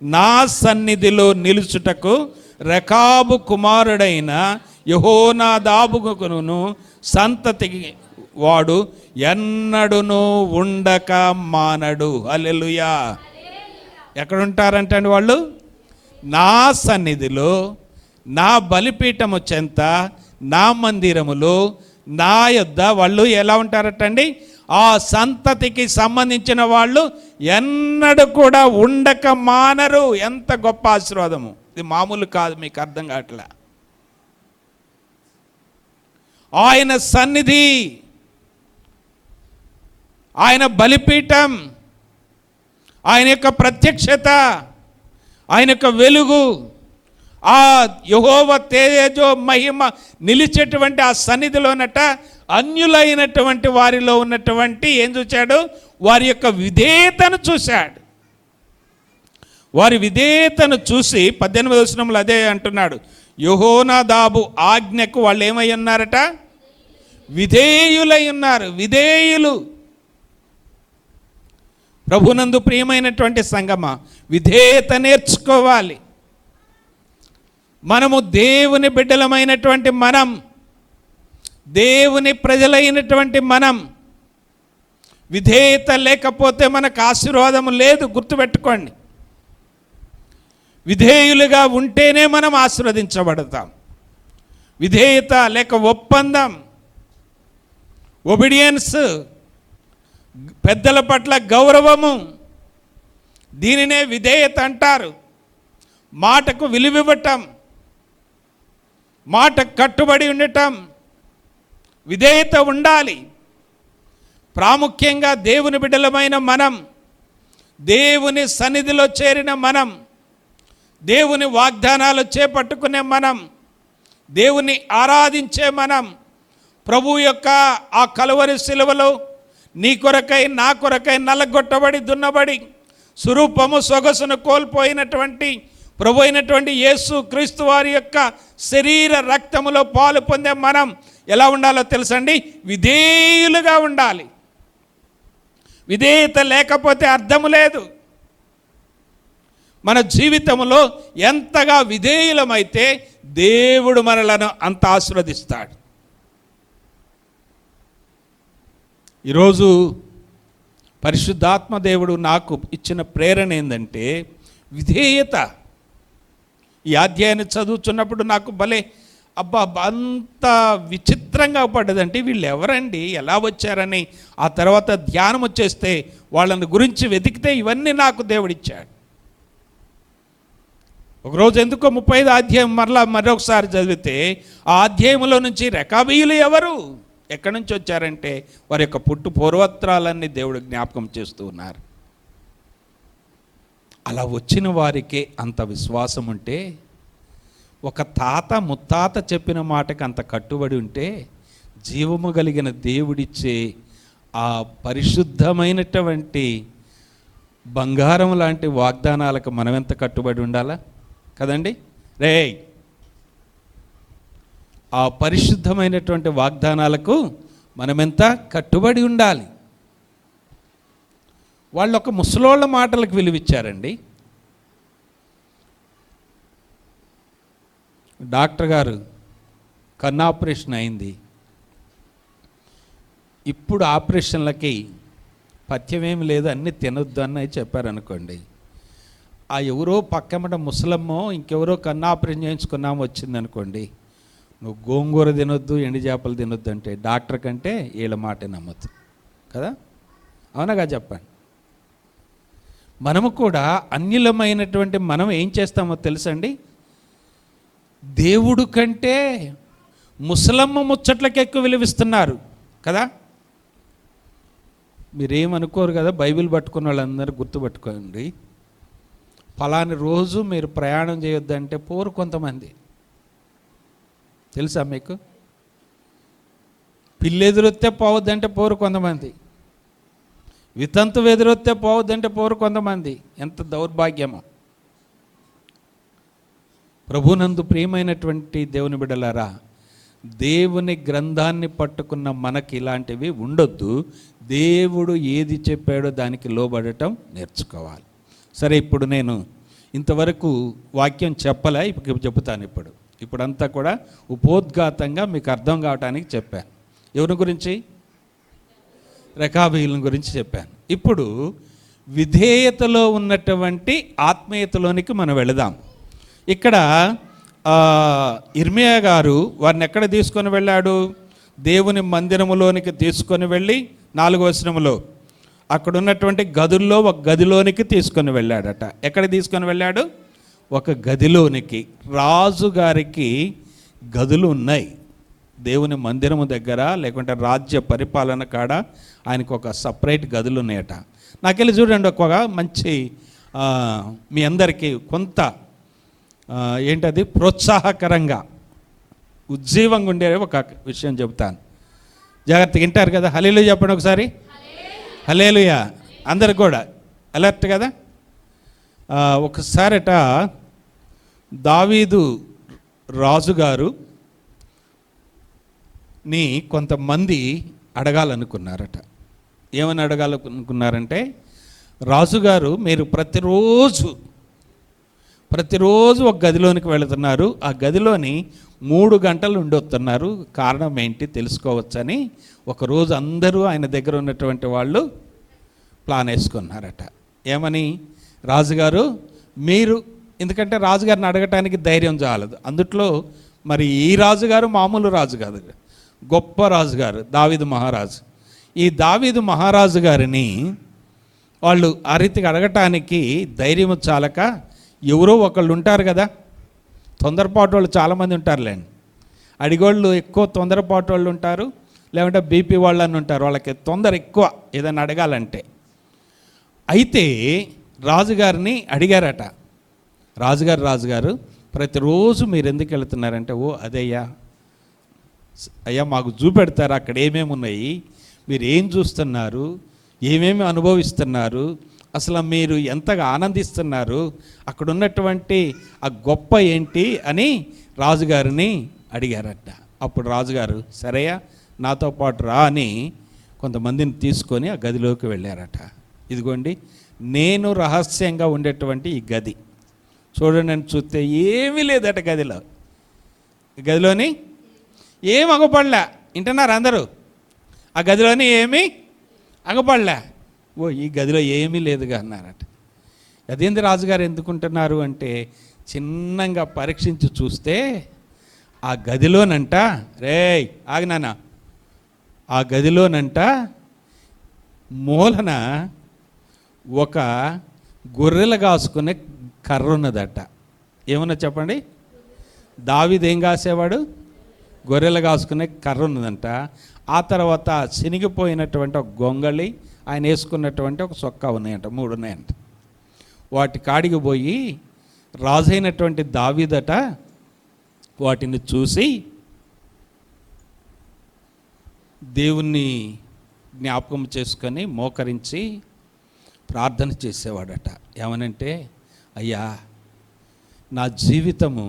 నా సన్నిధిలో నిలుచుటకు రెకాబు కుమారుడైన యెహోనాదాబుకును సంతతికి వాడు ఎన్నడును ఉండక మానడు. హల్లెలూయా. ఎక్కడుంటారంటే అండి వాళ్ళు? నా సన్నిధిలో, నా బలిపీఠము చెంత, నా మందిరములో, నా యొద్ద వాళ్ళు ఎలా ఉంటారటండి? ఆ సంతతికి సంబంధించిన వాళ్ళు ఎన్నడూ కూడా ఉండక మానరు. ఎంత గొప్ప ఆశీర్వాదము! ఇది మామూలు కాదు, మీకు అర్థం కావట్లే. ఆయన సన్నిధి, ఆయన బలిపీఠం, ఆయన యొక్క ప్రత్యక్షత, ఆయన యొక్క వెలుగు, ఆ యెహోవా తేజో మహిమ నిలిచేటువంటి ఆ సన్నిధిలోనట అన్యులైనటువంటి వారిలో ఉన్నటువంటి ఏం చూశాడు? వారి యొక్క విధేయతను చూశాడు. వారి విధేయతను చూసి 18వ వచనంలో అదే అంటున్నాడు. యెహోనాదాబు ఆజ్ఞకు వాళ్ళు ఏమై ఉన్నారట? విధేయులై ఉన్నారు. విధేయులు. ప్రభునందు ప్రియమైనటువంటి సంగమా, విధేయత నేర్చుకోవాలి. మనము దేవుని బిడ్డలమైనటువంటి మనం, దేవుని ప్రజలైనటువంటి మనం విధేయత లేకపోతే మనకు ఆశీర్వాదం లేదు. గుర్తుపెట్టుకోండి. విధేయులుగా ఉంటేనే మనం ఆశీర్వదించబడతాం. విధేయత లేక ఒప్పందం, ఒబిడియన్స్, పెద్దల పట్ల గౌరవము, దీనినే విధేయత అంటారు. మాటకు విలువివ్వటం, మాట కట్టుబడి ఉండటం, విధేయత ఉండాలి. ప్రాముఖ్యంగా దేవుని బిడ్డలమైన మనం, దేవుని సన్నిధిలో చేరిన మనం, దేవుని వాగ్దానాలు చేపట్టుకునే మనం, దేవుని ఆరాధించే మనం, ప్రభు యొక్క ఆ కలువరి శిలువలో నీ కొరకై నా కొరకై నలగొట్టబడి దున్నబడి స్వరూపము సొగసును కోల్పోయినటువంటి ప్రభు అయినటువంటి యేసు క్రీస్తు వారి యొక్క శరీర రక్తములో పాలు పొందే మనం ఎలా ఉండాలో తెలుసండి? విధేయులుగా ఉండాలి. విధేయత లేకపోతే అర్థము లేదు. మన జీవితంలో ఎంతగా విధేయులమైతే దేవుడు మనలను అంత ఆశీర్వదిస్తాడు. ఈరోజు పరిశుద్ధాత్మ దేవుడు నాకు ఇచ్చిన ప్రేరణ ఏంటంటే విధేయత. ఈ అధ్యాయాన్ని చదువుతున్నప్పుడు నాకు భలే అంత విచిత్రంగా పడ్డదంటే వీళ్ళు ఎవరండి, ఎలా వచ్చారని. ఆ తర్వాత ధ్యానం వచ్చేస్తే వాళ్ళని గురించి వెతికితే ఇవన్నీ నాకు దేవుడిచ్చాడు. ఒకరోజు ఎందుకో 35 అధ్యాయం మరొకసారి చదివితే ఆ అధ్యాయంలో నుంచి రెకాబీయులు ఎవరు, ఎక్కడి నుంచి వచ్చారంటే వారి యొక్క పుట్టు పూర్వత్రాలన్నీ దేవుడు జ్ఞాపకం చేస్తూ ఉన్నారు. అలా వచ్చిన వారికే అంత విశ్వాసం ఉంటే, ఒక తాత ముత్తాత చెప్పిన మాటకి అంత కట్టుబడి ఉంటే, జీవము కలిగిన దేవుడిచ్చే ఆ పరిశుద్ధమైనటువంటి బంగారం లాంటి వాగ్దానాలకు మనం ఎంత కట్టుబడి ఉండాలా కదండి? ఆ పరిశుద్ధమైనటువంటి వాగ్దానాలకు మనమెంత కట్టుబడి ఉండాలి. వాళ్ళు ఒక ముసలోళ్ళ మాటలకు విలువిచ్చారండి. డాక్టర్ గారు కన్ను ఆపరేషన్ అయింది. ఇప్పుడు ఆపరేషన్లకి పథ్యమేమి లేదు, అన్నీ తినొద్దు అని చెప్పారనుకోండి. ఆ ఎవరో పక్కమట ముసలమ్మో ఇంకెవరో కన్ను ఆపరేషన్ చేయించుకున్నాము వచ్చిందనుకోండి, నువ్వు గోంగూర తినొద్దు, ఎండి చేపలు తినొద్దు అంటే డాక్టర్ కంటే వీళ్ళ మాటే నమ్మొద్దు కదా? అవునగా చెప్పండి. మనము కూడా అన్యులమైనటువంటి మనం ఏం చేస్తామో తెలుసండి? దేవుడు కంటే ముసలమ్మ ముచ్చట్లకి ఎక్కువ విలువిస్తున్నారు కదా? మీరేమనుకోరు కదా? బైబిల్ పట్టుకున్న వాళ్ళందరూ గుర్తుపట్టుకోండి. ఫలాని రోజు మీరు ప్రయాణం చేయొద్దంటే పోరు కొంతమంది, తెలుసా మీకు? పిల్లెదురొత్తే పోవద్దంటే పోరు కొంతమంది, వితంతు ఎదురొత్తే పోవద్దంటే పోరు కొంతమంది. ఎంత దౌర్భాగ్యమో! ప్రభునందు ప్రియమైనటువంటి దేవుని బిడ్డలారా, దేవుని గ్రంథాన్ని పట్టుకున్న మనకి ఇలాంటివి ఉండొద్దు. దేవుడు ఏది చెప్పాడో దానికి లోబడటం నేర్చుకోవాలి. సరే, ఇప్పుడు నేను ఇంతవరకు వాక్యం చెప్పలే, ఇప్పుడు చెబుతాను. ఇప్పుడంతా కూడా ఉపోద్ఘాతంగా మీకు అర్థం కావటానికి చెప్పాను. ఎవరి గురించి? రెకాబీయుల గురించి చెప్పాను. ఇప్పుడు విధేయతలో ఉన్నటువంటి ఆత్మీయతలోనికి మనం వెళదాం. ఇక్కడ ఇర్మియా గారు వారిని ఎక్కడ తీసుకొని వెళ్ళాడు? దేవుని మందిరములోనికి తీసుకొని వెళ్ళి 4వ వచనములో అక్కడ ఉన్నటువంటి గదుల్లో ఒక గదిలోనికి తీసుకొని వెళ్ళాడట. ఎక్కడ తీసుకొని వెళ్ళాడు? ఒక గదిలోనికి. రాజుగారికి గదులు ఉన్నాయి దేవుని మందిరము దగ్గర, లేకుంటే రాజ్య పరిపాలన కాడ ఆయనకు ఒక సపరేట్ గదులు ఉన్నాయట. నాకెళ్ళి చూడండి, ఒక మంచి మీ అందరికీ కొంత ఏంటది ప్రోత్సాహకరంగా ఉజ్జీవంగా ఉండే ఒక విషయం చెబుతాను. జాగ్రత్తగా వింటారు కదా? హల్లెలూయా చెప్పండి ఒకసారి. హల్లెలూయా. అందరు కూడా అలర్ట్ కదా? ఒకసారట దావీదు రాజుగారు ని కొంతమంది అడగాలనుకున్నారట. ఏమని అడగాలనుకున్నారంటే, రాజుగారు మీరు ప్రతిరోజు ఒక గదిలోనికి వెళుతున్నారు, ఆ గదిలోని 3 గంటలు ఉండొస్తున్నారు, కారణం ఏంటి తెలుసుకోవచ్చని ఒకరోజు అందరూ ఆయన దగ్గర ఉన్నటువంటి వాళ్ళు ప్లాన్ వేసుకున్నారట. ఏమని? రాజుగారు మీరు, ఎందుకంటే రాజుగారిని అడగటానికి ధైర్యం చాలదు. అందుట్లో మరి ఈ రాజుగారు మామూలు రాజు కాదు, గొప్ప రాజుగారు దావీదు మహారాజు. ఈ దావీదు మహారాజు గారిని వాళ్ళు ఆ రీతిగా అడగటానికి ధైర్యం చాలక, ఎవరో ఒకళ్ళు ఉంటారు కదా, తొందరపాటు వాళ్ళు చాలామంది ఉంటారులేండి. అడిగోళ్ళు ఎక్కువ తొందరపాటు వాళ్ళు ఉంటారు, లేకుంటే బీపీ వాళ్ళు అని ఉంటారు, వాళ్ళకి తొందర ఎక్కువ ఏదైనా అడగాలంటే. అయితే రాజుగారిని అడిగారట. రాజుగారు ప్రతిరోజు మీరు ఎందుకు వెళుతున్నారంటే, ఓ అదయ్యా, అయ్యా మాకు చూపెడతారు అక్కడ ఏమేమి ఉన్నాయి, మీరు ఏం చూస్తున్నారు, ఏమేమి అనుభవిస్తున్నారు, అసలు మీరు ఎంతగా ఆనందిస్తున్నారు, అక్కడ ఉన్నటువంటి ఆ గొప్ప ఏంటి అని రాజుగారిని అడిగారట. అప్పుడు రాజుగారు సరేయా నాతో పాటు రా అని కొంతమందిని తీసుకొని ఆ గదిలోకి వెళ్ళారట. ఇదిగోండి నేను రహస్యంగా ఉండేటువంటి ఈ గది చూడండి అని చూస్తే ఏమీ లేదట గదిలోని ఏం అగపడలే. వింటున్నారు అందరూ? ఆ గదిలోని ఏమీ అగపడలే. ఓ ఈ గదిలో ఏమీ లేదుగా అన్నారట. అదేంది రాజుగారు ఎందుకుంటున్నారు అంటే చిన్నంగా పరీక్షించి చూస్తే ఆ గదిలోనంట, రేయ్ ఆగినానా, ఆ గదిలోనంట మూలన ఒక గొర్రెలు కాసుకునే కర్ర ఉన్నదట. ఏమన్నా చెప్పండి? దావీదు ఏం కాసేవాడు? గొర్రెలు కాసుకునే కర్ర ఉన్నదంట. ఆ తర్వాత చినిగిపోయినటువంటి ఒక గొంగళి, ఆయన వేసుకున్నటువంటి ఒక చొక్కా ఉన్నాయంట, 3 ఉన్నాయంట. వాటి కాడికి పోయి రాజైనటువంటి దావీదట వాటిని చూసి దేవుణ్ణి జ్ఞాపకం చేసుకొని మోకరించి ప్రార్థన చేసేవాడట. ఏమనంటే, అయ్యా నా జీవితము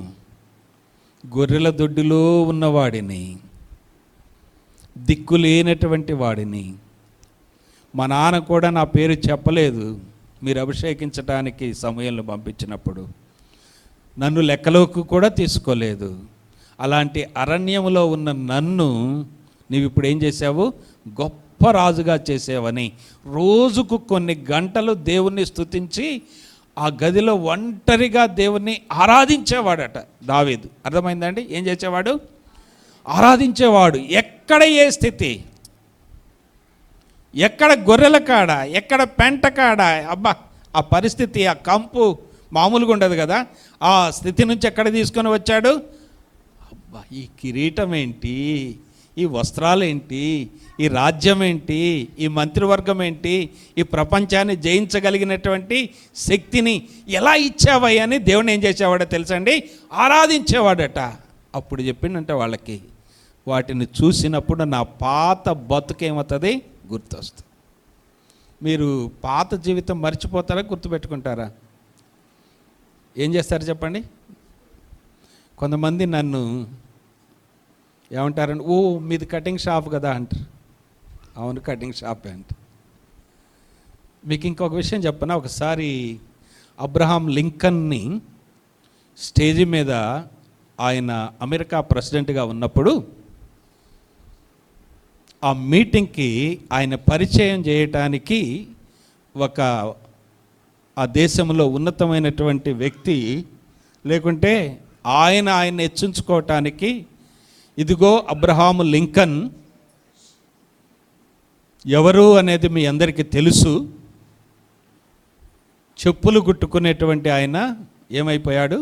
గొర్రెల దొడ్డిలో ఉన్నవాడిని, దిక్కు లేనటువంటి వాడిని, మా నాన్న కూడా నా పేరు చెప్పలేదు మీరు అభిషేకించడానికి సమయంలో పంపించినప్పుడు, నన్ను లెక్కలోకి కూడా తీసుకోలేదు. అలాంటి అరణ్యంలో ఉన్న నన్ను నీవు ఇప్పుడు ఏం చేసావు? గొప్ప రాజుగా చేసావని రోజుకు కొన్ని గంటలు దేవుణ్ణి స్తుతించి ఆ గదిలో ఒంటరిగా దేవుణ్ణి ఆరాధించేవాడట దావీదు. అర్థమైందండి? ఏం చేసేవాడు? ఆరాధించేవాడు. ఎక్కడ ఏ స్థితి, ఎక్కడ గొర్రెల కాడ, ఎక్కడ పెంట కాడ, అబ్బా ఆ పరిస్థితి, ఆ కంపు మామూలుగా ఉండదు కదా. ఆ స్థితి నుంచి ఎక్కడ తీసుకొని వచ్చాడు? అబ్బా ఈ కిరీటం ఏంటి, ఈ వస్త్రాలు ఏంటి, ఈ రాజ్యం ఏంటి, ఈ మంత్రివర్గం ఏంటి, ఈ ప్రపంచాన్ని జయించగలిగినటువంటి శక్తిని ఎలా ఇచ్చావయ్యా అని దేవుని ఏం చేసేవాడో తెలుసండి? ఆరాధించేవాడట. అప్పుడు చెప్పిండంటే వాళ్ళకి, వాటిని చూసినప్పుడు నా పాత బతుకేమవుతుంది? గుర్తొస్తుంది. మీరు పాత జీవితం మర్చిపోతారా, గుర్తుపెట్టుకుంటారా? ఏం చేస్తారు చెప్పండి? కొంతమంది నన్ను ఏమంటారండి, ఓ మీది కటింగ్ షాప్ కదా అంటారు. అవును కటింగ్ షాపే అంట. మీకు ఇంకొక విషయం చెప్పనా? ఒకసారి అబ్రహాం లింకన్ని స్టేజ్ మీద ఆయన అమెరికా ప్రెసిడెంట్గా ఉన్నప్పుడు ఆ మీటింగ్కి ఆయన పరిచయం చేయటానికి ఆ దేశంలో ఉన్నతమైనటువంటి వ్యక్తి, లేకుంటే ఆయన హెచ్చించుకోవటానికి, ఇదిగో అబ్రహాము లింకన్ ఎవరు అనేది మీ అందరికీ తెలుసు, చెప్పులు గుట్టుకునేటువంటి ఆయన ఏమైపోయాడు?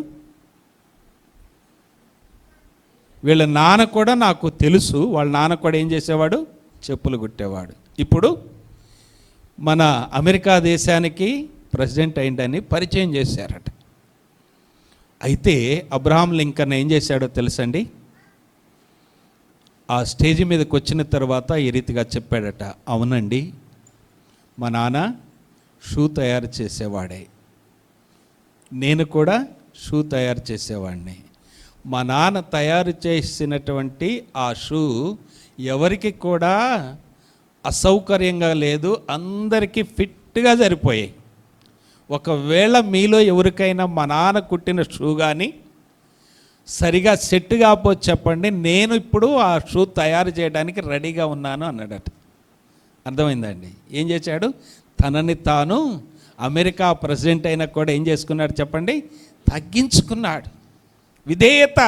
వీళ్ళ నాన్న కూడా నాకు తెలుసు, వాళ్ళ నాన్న కూడా ఏం చేసేవాడు? చెప్పులు కుట్టేవాడు. ఇప్పుడు మన అమెరికా దేశానికి ప్రెసిడెంట్ అయిందని పరిచయం చేశారట. అయితే అబ్రహాం లింకన్ ఏం చేశాడో తెలుసండి? ఆ స్టేజ్ మీదకి వచ్చిన తర్వాత ఈ రీతిగా చెప్పాడట, అవునండి మా నాన్న షూ తయారు చేసేవాడే, నేను కూడా షూ తయారు చేసేవాడిని. మా నాన్న తయారు చేసినటువంటి ఆ షూ ఎవరికి కూడా అసౌకర్యంగా లేదు, అందరికీ ఫిట్గా సరిపోయాయి. ఒకవేళ మీలో ఎవరికైనా మా నాన్న కుట్టిన షూ కానీ సరిగా సెట్ కాకపోతే చెప్పండి, నేను ఇప్పుడు ఆ షూ తయారు చేయడానికి రెడీగా ఉన్నాను అన్నాడట. అర్థమైందండి? ఏం చేశాడు? తనని తాను అమెరికా ప్రెసిడెంట్ అయినా కూడా ఏం చేసుకున్నాడు చెప్పండి? తగ్గించుకున్నాడు. విధేయత.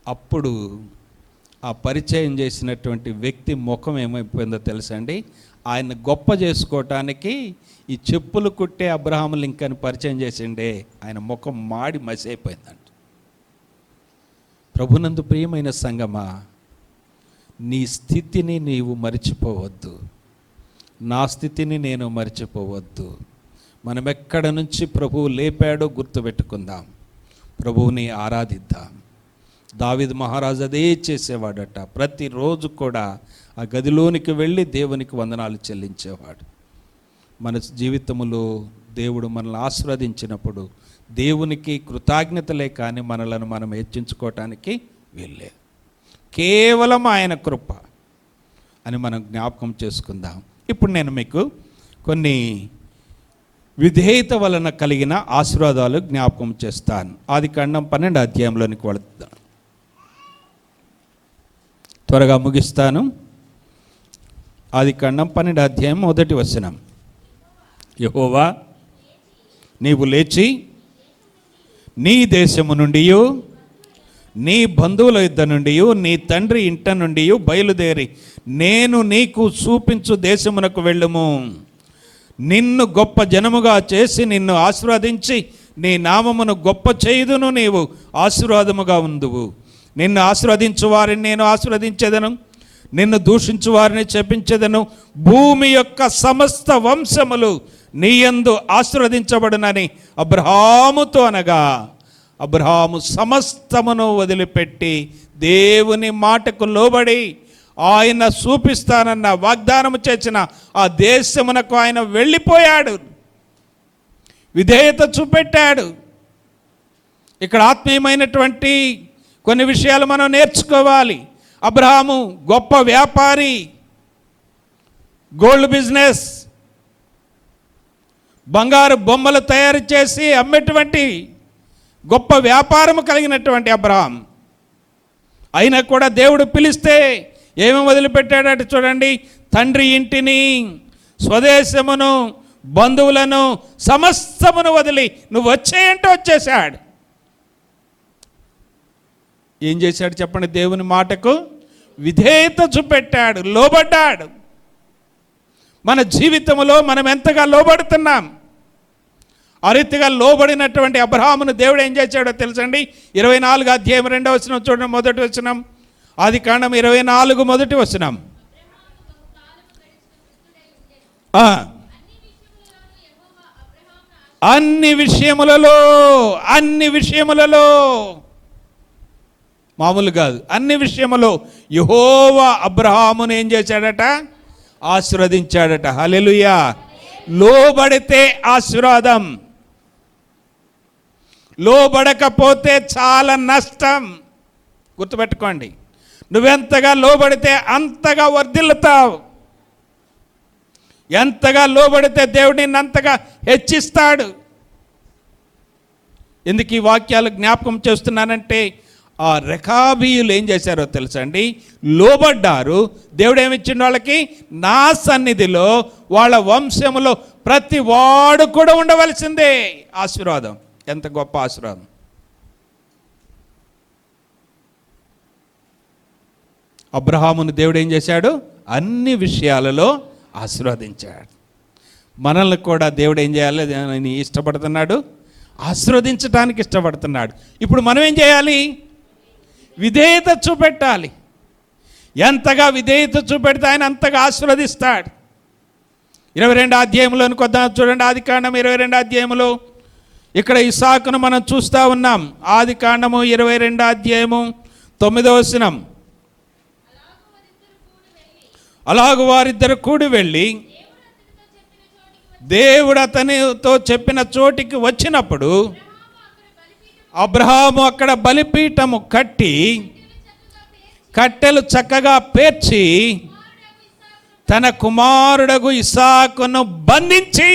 అప్పుడు ఆ పరిచయం చేసినటువంటి వ్యక్తి ముఖం ఏమైపోయిందో తెలుసండి? ఆయన గొప్ప చేసుకోవటానికి ఈ చెప్పులు కుట్టే అబ్రహాం లింకన్ పరిచయం చేసిండే ఆయన ముఖం మాడి మసైపోయిందంట. ప్రభునందు ప్రియమైన సంగమా, నీ స్థితిని నీవు మరిచిపోవద్దు, నా స్థితిని నేను మరిచిపోవద్దు. మనం ఎక్కడ నుంచి ప్రభువు లేపాడో గుర్తుపెట్టుకుందాం, ప్రభువుని ఆరాధిద్దాం. దావీదు మహారాజు అదే చేసేవాడట. ప్రతిరోజు కూడా ఆ గదిలోనికి వెళ్ళి దేవునికి వందనాలు చెల్లించేవాడు. మన జీవితంలో దేవుడు మనల్ని ఆశీర్వదించినప్పుడు దేవునికి కృతజ్ఞతలే కానీ మనలను మనం హెచ్చించుకోవటానికి వీల్లేదు. కేవలం ఆయన కృప అని మనం జ్ఞాపకం చేసుకుందాం. ఇప్పుడు నేను మీకు కొన్ని విధేయత వలన కలిగిన ఆశీర్వాదాలు జ్ఞాపకం చేస్తాను. ఆదికాండం 12 అధ్యాయంలోనికి వెళుతాను, త్వరగా ముగిస్తాను. ఆదికాండం 12 అధ్యాయం 1 వచనం. యెహోవా నీవు లేచి నీ దేశము నుండి, నీ బంధువుల యుద్ధ నుండి, నీ తండ్రి ఇంట నుండి బయలుదేరి నేను నీకు చూపించు దేశమునకు వెళ్ళుము. నిన్ను గొప్ప జనముగా చేసి నిన్ను ఆశీర్వదించి నీ నామమును గొప్ప చేయుదును. నీవు ఆశీర్వాదముగా ఉందువు. నిన్ను ఆశీర్వదించు వారిని నేను ఆశీర్వదించేదను, నిన్ను దూషించు వారిని చెప్పించేదను. భూమి యొక్క సమస్త వంశములు నీయందు ఆశీర్వదించబడునని అబ్రహాముతో అనగా, అబ్రహాము సమస్తమును వదిలిపెట్టి దేవుని మాటకు లోబడి ఆయన చూపిస్తానన్న వాగ్దానము చేసిన ఆ దేశమునకు ఆయన వెళ్ళిపోయాడు, విధేయత చూపెట్టాడు. ఇక్కడ ఆత్మీయమైనటువంటి కొన్ని విషయాలు మనం నేర్చుకోవాలి. అబ్రహాము గొప్ప వ్యాపారి, గోల్డ్ బిజినెస్, బంగారు బొమ్మలు తయారు చేసి అమ్మేటువంటి గొప్ప వ్యాపారము కలిగినటువంటి అబ్రహాం. అయినా కూడా దేవుడు పిలిస్తే ఏమేమి వదిలిపెట్టాడట చూడండి. తండ్రి ఇంటిని, స్వదేశమును, బంధువులను, సమస్తమును వదిలి నువ్వు వచ్చేయంటే వచ్చేసాడు. ఏం చేశాడు చెప్పండి? దేవుని మాటకు విధేయత చూపెట్టాడు, లోబడ్డాడు. మన జీవితంలో మనం ఎంతగా లోబడుతున్నాం? ఆ రీతిగా లోబడినటువంటి అబ్రహామును దేవుడు ఏం చేశాడో తెలుసండి. 24 అధ్యాయం 2వ వచనం చూడండి, 1వ వచనం. ఆదికాండం 24 1వ వచనం. అన్ని విషయములలో మామూలు కాదు, అన్ని విషయములో యెహోవా అబ్రహామును ఏం చేశాడట? ఆశీర్వదించాడట. హల్లెలూయా. లోబడితే ఆశీర్వాదం, లోబడకపోతే చాలా నష్టం. గుర్తుపెట్టుకోండి, నువ్వెంతగా లోబడితే అంతగా వర్ధిల్లుతావు. ఎంతగా లోబడితే దేవుడు నిన్ను అంతగా హెచ్చిస్తాడు. ఎందుకు ఈ వాక్యాలు జ్ఞాపకం చేస్తున్నానంటే, ఆ రెకాబీయులు ఏం చేశారో తెలుసా అండి? లోబడ్డారు. దేవుడు ఏమిచ్చిండు వాళ్ళకి? నా సన్నిధిలో వాళ్ళ వంశములో ప్రతి వాడు కూడా ఉండవలసిందే. ఆశీర్వాదం, ఎంత గొప్ప ఆశీర్వాదం! అబ్రహామును దేవుడు ఏం చేశాడు? అన్ని విషయాలలో ఆశీర్వదించాడు. మనల్ని కూడా దేవుడు ఏం చేయాలి? ఆయన ఇష్టపడుతున్నాడు, ఆశీర్వదించడానికి ఇష్టపడుతున్నాడు. ఇప్పుడు మనం ఏం చేయాలి? విధేయత చూపెట్టాలి. ఎంతగా విధేయత చూపెడితే ఆయన అంతగా ఆశీర్వదిస్తాడు. 22 అధ్యాయంలోని కొద్దా చూడండి. ఆదికాండం 22 అధ్యాయంలో ఇక్కడ ఇస్సాకును మనం చూస్తూ ఉన్నాం. ఆదికాండము 22 అధ్యాయము 9వ వచనం. అలాగూ వారిద్దరు కూడి వెళ్ళి దేవుడు అతనితో చెప్పిన చోటికి వచ్చినప్పుడు అబ్రహాము అక్కడ బలిపీఠము కట్టి కట్టెలు చక్కగా పేర్చి తన కుమారుడగు ఇస్సాకును బంధించి,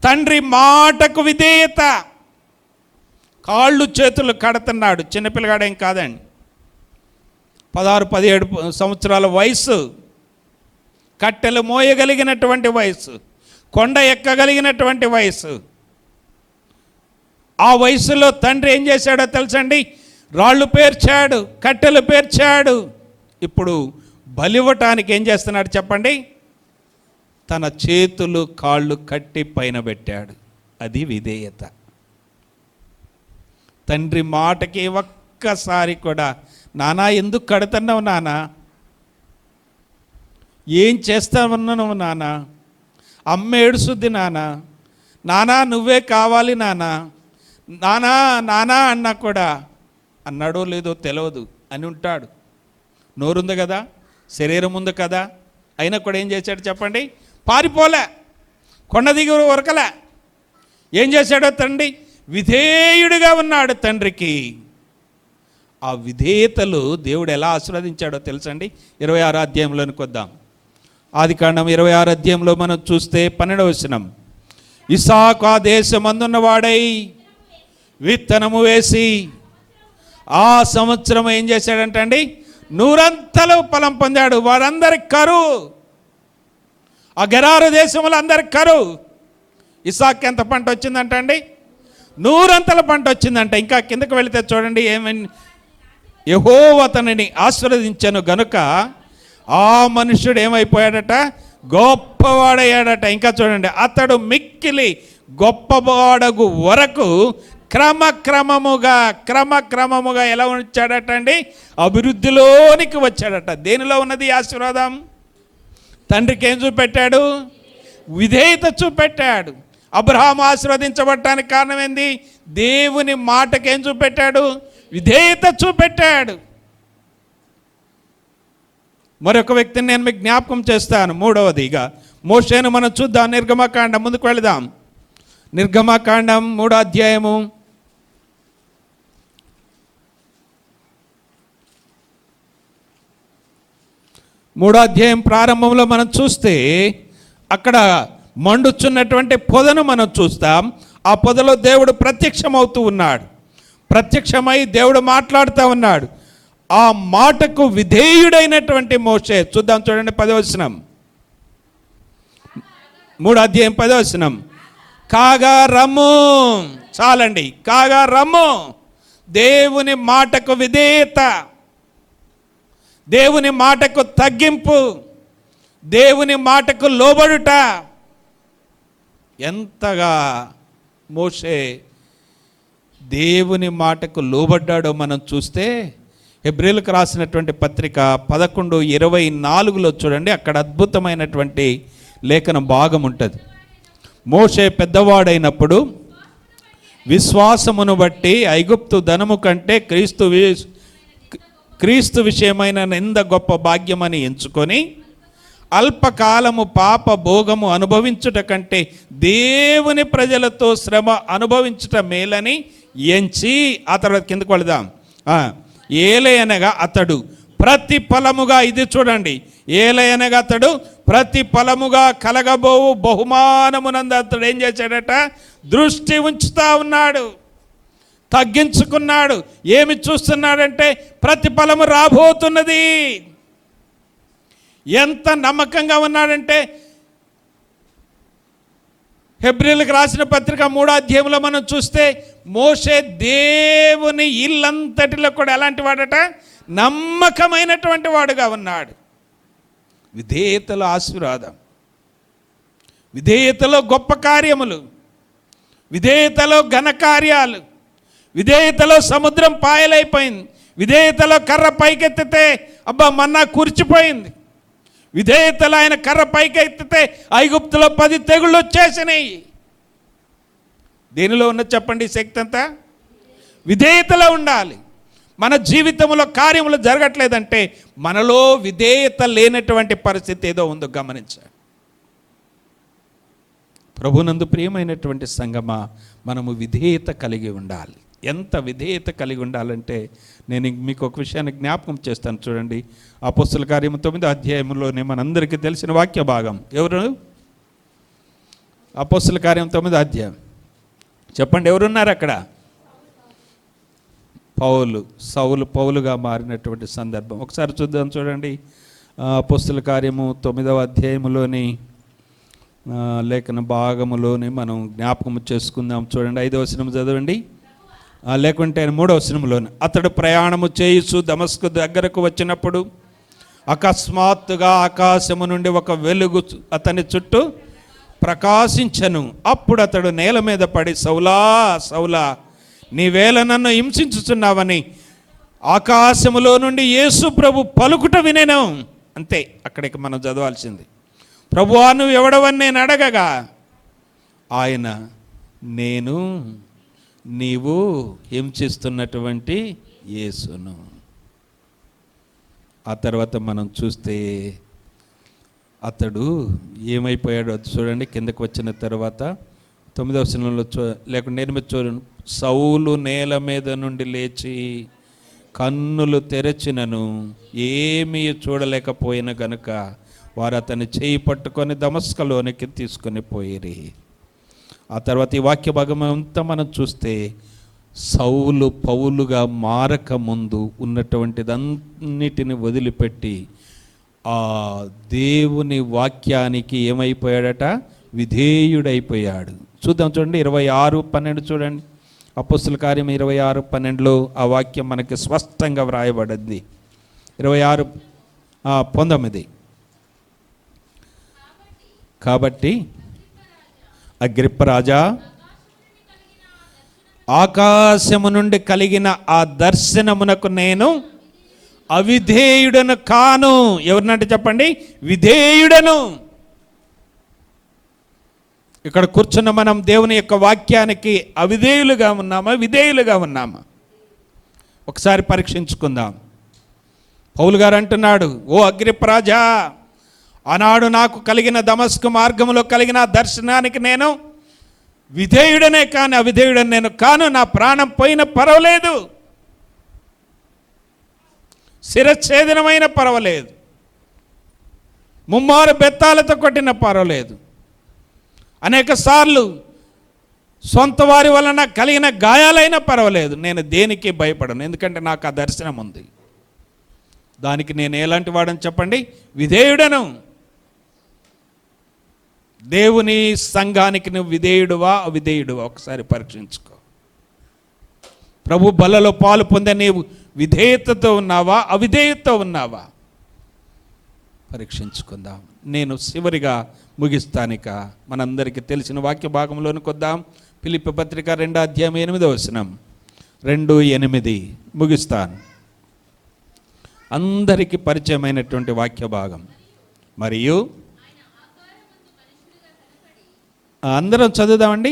తండ్రి మాటకు విధేయత, కాళ్ళు చేతులు కడుతున్నాడు. చిన్నపిల్లగాడేం కాదండి, 16-17 సంవత్సరాల వయసు, కట్టెలు మోయగలిగినటువంటి వయసు, కొండ ఎక్కగలిగినటువంటి వయసు. ఆ వయసులో తండ్రి ఏం చేశాడో తెలుసండి? రాళ్ళు పేర్చాడు, కట్టెలు పేర్చాడు. ఇప్పుడు బలివ్వటానికి ఏం చేస్తున్నాడు చెప్పండి? తన చేతులు కాళ్ళు కట్టి పైన పెట్టాడు. అది విధేయత. తండ్రి మాటకి ఒక్కసారి కూడా, నానా ఎందుకు కడుతున్నావు నానా, ఏం చేస్తావన్నావు నానా, అమ్మ ఏడుస్తుంది నానా, నానా నువ్వే కావాలి నానా, నానా నానా అన్నా కూడా అన్నాడో లేదో తెలియదు అని ఉంటాడు. నోరుంది కదా, శరీరం ఉంది కదా, అయినా కూడా ఏం చేశాడు చెప్పండి? పారిపోలే, కొండ దిగి ఉరకలే. ఏం చేశాడో తండ్రి? విధేయుడిగా ఉన్నాడు తండ్రికి. ఆ విధేయతలు దేవుడు ఎలా ఆశీర్వదించాడో తెలుసండి. 26వ అధ్యాయంలోనికి వద్దాం. ఆదికాండం 26వ అధ్యాయంలో మనం చూస్తే 12వ వచనం, ఇస్సాకు ఆ దేశమందున్నవాడై విత్తనము వేసి ఆ సంవత్సరం ఏం చేశాడంట అండి? 100 ఫలం పొందాడు. వారందరికి కరువు, ఆ గెరారు దేశంలో అందరికి కరువు. ఇస్సాకు ఎంత పంట వచ్చిందంట అండి? 100 పంట వచ్చిందంట. ఇంకా కిందకు వెళితే చూడండి ఏమని, యెహోవా అతనిని ఆశీర్వదించెను గనుక ఆ మనుష్యుడు ఏమైపోయాడట? గొప్పవాడయ్యాడట. ఇంకా చూడండి, అతడు మిక్కిలి గొప్పవాడగు వరకు క్రమక్రమముగా ఎలా వచ్చాడట అండి? అభివృద్ధిలోనికి వచ్చాడట. దేనిలో ఉన్నది ఆశీర్వాదం? తండ్రికి ఏం చూపెట్టాడు? విధేయత చూపెట్టాడు. అబ్రహాము ఆశీర్వదించబడటానికి కారణం ఏంది? దేవుని మాటకి ఏం చూపెట్టాడు? విధేయత చూపెట్టాడు. మరొక వ్యక్తిని నేను మీకు జ్ఞాపకం చేస్తాను. మూడవదిగా మోషేను మనం చూద్దాం. నిర్గమకాండం ముందుకు వెళదాం. నిర్గమకాండం 3వ అధ్యాయము 3వ అధ్యాయం ప్రారంభంలో మనం చూస్తే అక్కడ మండుచున్నటువంటి పొదను మనం చూస్తాం. ఆ పొదలో దేవుడు ప్రత్యక్షమవుతూ ఉన్నాడు. ప్రత్యక్షమై దేవుడు మాట్లాడుతూ ఉన్నాడు. ఆ మాటకు విధేయుడైనటువంటి మోషే, చూద్దాం చూడండి 10వ వచనం, 3వ అధ్యాయం 10వ వచనం, కాగా రమ్ము. చాలండి, కాగా రమ్ము. దేవుని మాటకు విధేయత, దేవుని మాటకు తగ్గింపు, దేవుని మాటకు లోబడుట. ఎంతగా మోషే దేవుని మాటకు లోబడ్డాడో మనం చూస్తే హెబ్రీయులకు రాసినటువంటి పత్రిక 11:24లో చూడండి. అక్కడ అద్భుతమైనటువంటి లేఖన భాగం ఉంటుంది. మోషే పెద్దవాడైనప్పుడు విశ్వాసమును బట్టి ఐగుప్తు ధనము కంటే క్రీస్తు విషయమైన నింద గొప్ప భాగ్యమని ఎంచుకొని అల్పకాలము పాప భోగము అనుభవించుట కంటే దేవుని ప్రజలతో శ్రమ అనుభవించుట మేలని ఎంచి, ఆ తర్వాత కిందకు వెళదాం. ఏలయనగా అతడు ప్రతిఫలముగా, ఇది చూడండి, ఏలయనగా అతడు ప్రతిఫలముగా కలగబోవు బహుమానమునందు అతడు ఏం చేశాడట? దృష్టి ఉంచుతా ఉన్నాడు, తగ్గించుకున్నాడు. ఏమి చూస్తున్నాడంటే ప్రతిఫలము రాబోతున్నది. ఎంత నమ్మకంగా ఉన్నాడంటే, హెబ్రీయులకు రాసిన పత్రిక 3వ అధ్యాయంలో మనం చూస్తే మోషే దేవుని ఇల్లంతటిలో కూడా ఎలాంటి వాడట? నమ్మకమైనటువంటి వాడుగా ఉన్నాడు. విధేయతలో ఆశీర్వాదం, విధేయతలో గొప్ప కార్యములు, విధేయతలో ఘనకార్యాలు, విధేయతలో సముద్రం పాయలైపోయింది, విధేయతలో కర్ర పైకెత్తితే అబ్బా మన్నా కూర్చిపోయింది, విధేయతలో ఆయన కర్ర పైకెత్తితే ఐగుప్తులో 10 తెగుళ్ళు వచ్చేసినాయి. దేనిలో ఉన్న చెప్పండి శక్తి అంతా? విధేయతలో ఉండాలి. మన జీవితంలో కార్యములు జరగట్లేదంటే మనలో విధేయత లేనటువంటి పరిస్థితి ఏదో ఉందో గమనించాలి. ప్రభునందు ప్రియమైనటువంటి సంగమా, మనము విధేయత కలిగి ఉండాలి. ఎంత విధేయత కలిగి ఉండాలంటే నేను మీకు ఒక విషయాన్ని జ్ఞాపకం చేస్తాను. చూడండి, అపోస్తల కార్యము 9వ అధ్యాయంలోనే మనందరికీ తెలిసిన వాక్య భాగం. ఎవరు? అపోస్తల కార్యం 9వ అధ్యాయం చెప్పండి, ఎవరున్నారు అక్కడ? పౌలుగా మారినటువంటి సందర్భం ఒకసారి చూద్దాం. చూడండి, అపోస్తల కార్యము 9వ అధ్యాయములోని లేఖన భాగములోని మనం జ్ఞాపకం చేసుకుందాం. చూడండి, 5వ వచనం చదవండి, లేకుంటే 3వ వచనంలోని, అతడు ప్రయాణము చేయుచు దమస్కు దగ్గరకు వచ్చినప్పుడు అకస్మాత్తుగా ఆకాశము నుండి ఒక వెలుగు అతని చుట్టూ ప్రకాశించను. అప్పుడు అతడు నేల మీద పడి, సౌలా సౌలా, నీవేళ నన్ను హింసించుచున్నావని ఆకాశములో నుండి యేసు ప్రభు పలుకుట వినెను. అంతే, అక్కడికి మనం చదవాల్సింది. ప్రభువా నువ్వు ఎవడవని నేను అడగగా ఆయన, నేను నీవు హింసిస్తున్నటువంటి యేసును. ఆ తర్వాత మనం చూస్తే అతడు ఏమైపోయాడో చూడండి. కిందకు వచ్చిన తర్వాత 9వ వచనంలో లేకుండా 8 చూడండి. సౌలు నేల మీద నుండి లేచి కన్నులు తెరచినను ఏమీ చూడలేకపోయిన గనుక వారు అతన్ని చేయి పట్టుకొని దమస్కలోనికి తీసుకొని పోయిరి. ఆ తర్వాత ఈ వాక్య భాగం అంతా మనం చూస్తే సౌలు పౌలుగా మారక ముందు ఉన్నటువంటిదన్నిటిని వదిలిపెట్టి ఆ దేవుని వాక్యానికి ఏమైపోయాడట? విధేయుడైపోయాడు. చూద్దాం చూడండి 26:12 చూడండి. అపోస్తుల కార్యం 26:12లో ఆ వాక్యం మనకి స్పష్టంగా వ్రాయబడింది. 26:19 కాబట్టి అగ్రిప్పరాజా, ఆకాశము నుండి కలిగిన ఆ దర్శనమునకు నేను అవిధేయుడను కాను. ఎవరినంటే చెప్పండి, విధేయుడను. ఇక్కడ కూర్చున్న మనం దేవుని యొక్క వాక్యానికి అవిధేయులుగా ఉన్నామా, విధేయులుగా ఉన్నామా? ఒకసారి పరీక్షించుకుందాం. పౌలు గారు అంటున్నాడు, ఓ అగ్రిప్పరాజా, ఆనాడు నాకు కలిగిన దమస్కు మార్గంలో కలిగిన దర్శనానికి నేను విధేయుడనే కానీ అవిధేయుడని నేను కాను. నా ప్రాణం పోయిన పర్వాలేదు, శిరఛేదనమైన పర్వాలేదు, ముమ్మారు బెత్తాలతో కొట్టిన పర్వాలేదు, అనేక సార్లు సొంత వారి వలన కలిగిన గాయాలైనా పర్వాలేదు, నేను దేనికి భయపడను. ఎందుకంటే నాకు ఆ దర్శనం ఉంది. దానికి నేను ఎలాంటి వాడని చెప్పండి? విధేయుడను. దేవుని సంఘానికి నువ్వు విధేయుడువా అవిధేయుడువా? ఒకసారి పరీక్షించుకో. ప్రభు బలలో పాలు పొందే నీవు విధేయతతో ఉన్నావా అవిధేయతతో ఉన్నావా? పరీక్షించుకుందాం. నేను చివరిగా ముగిస్తానిక మనందరికీ తెలిసిన వాక్య భాగంలోనికి వద్దాం. ఫిలిప్పీ పత్రిక 2వ అధ్యాయం 8వ వచనం, 2:8 ముగిస్తాను. అందరికీ పరిచయమైనటువంటి వాక్య భాగం. మరియు అందరం చదువుదామండి.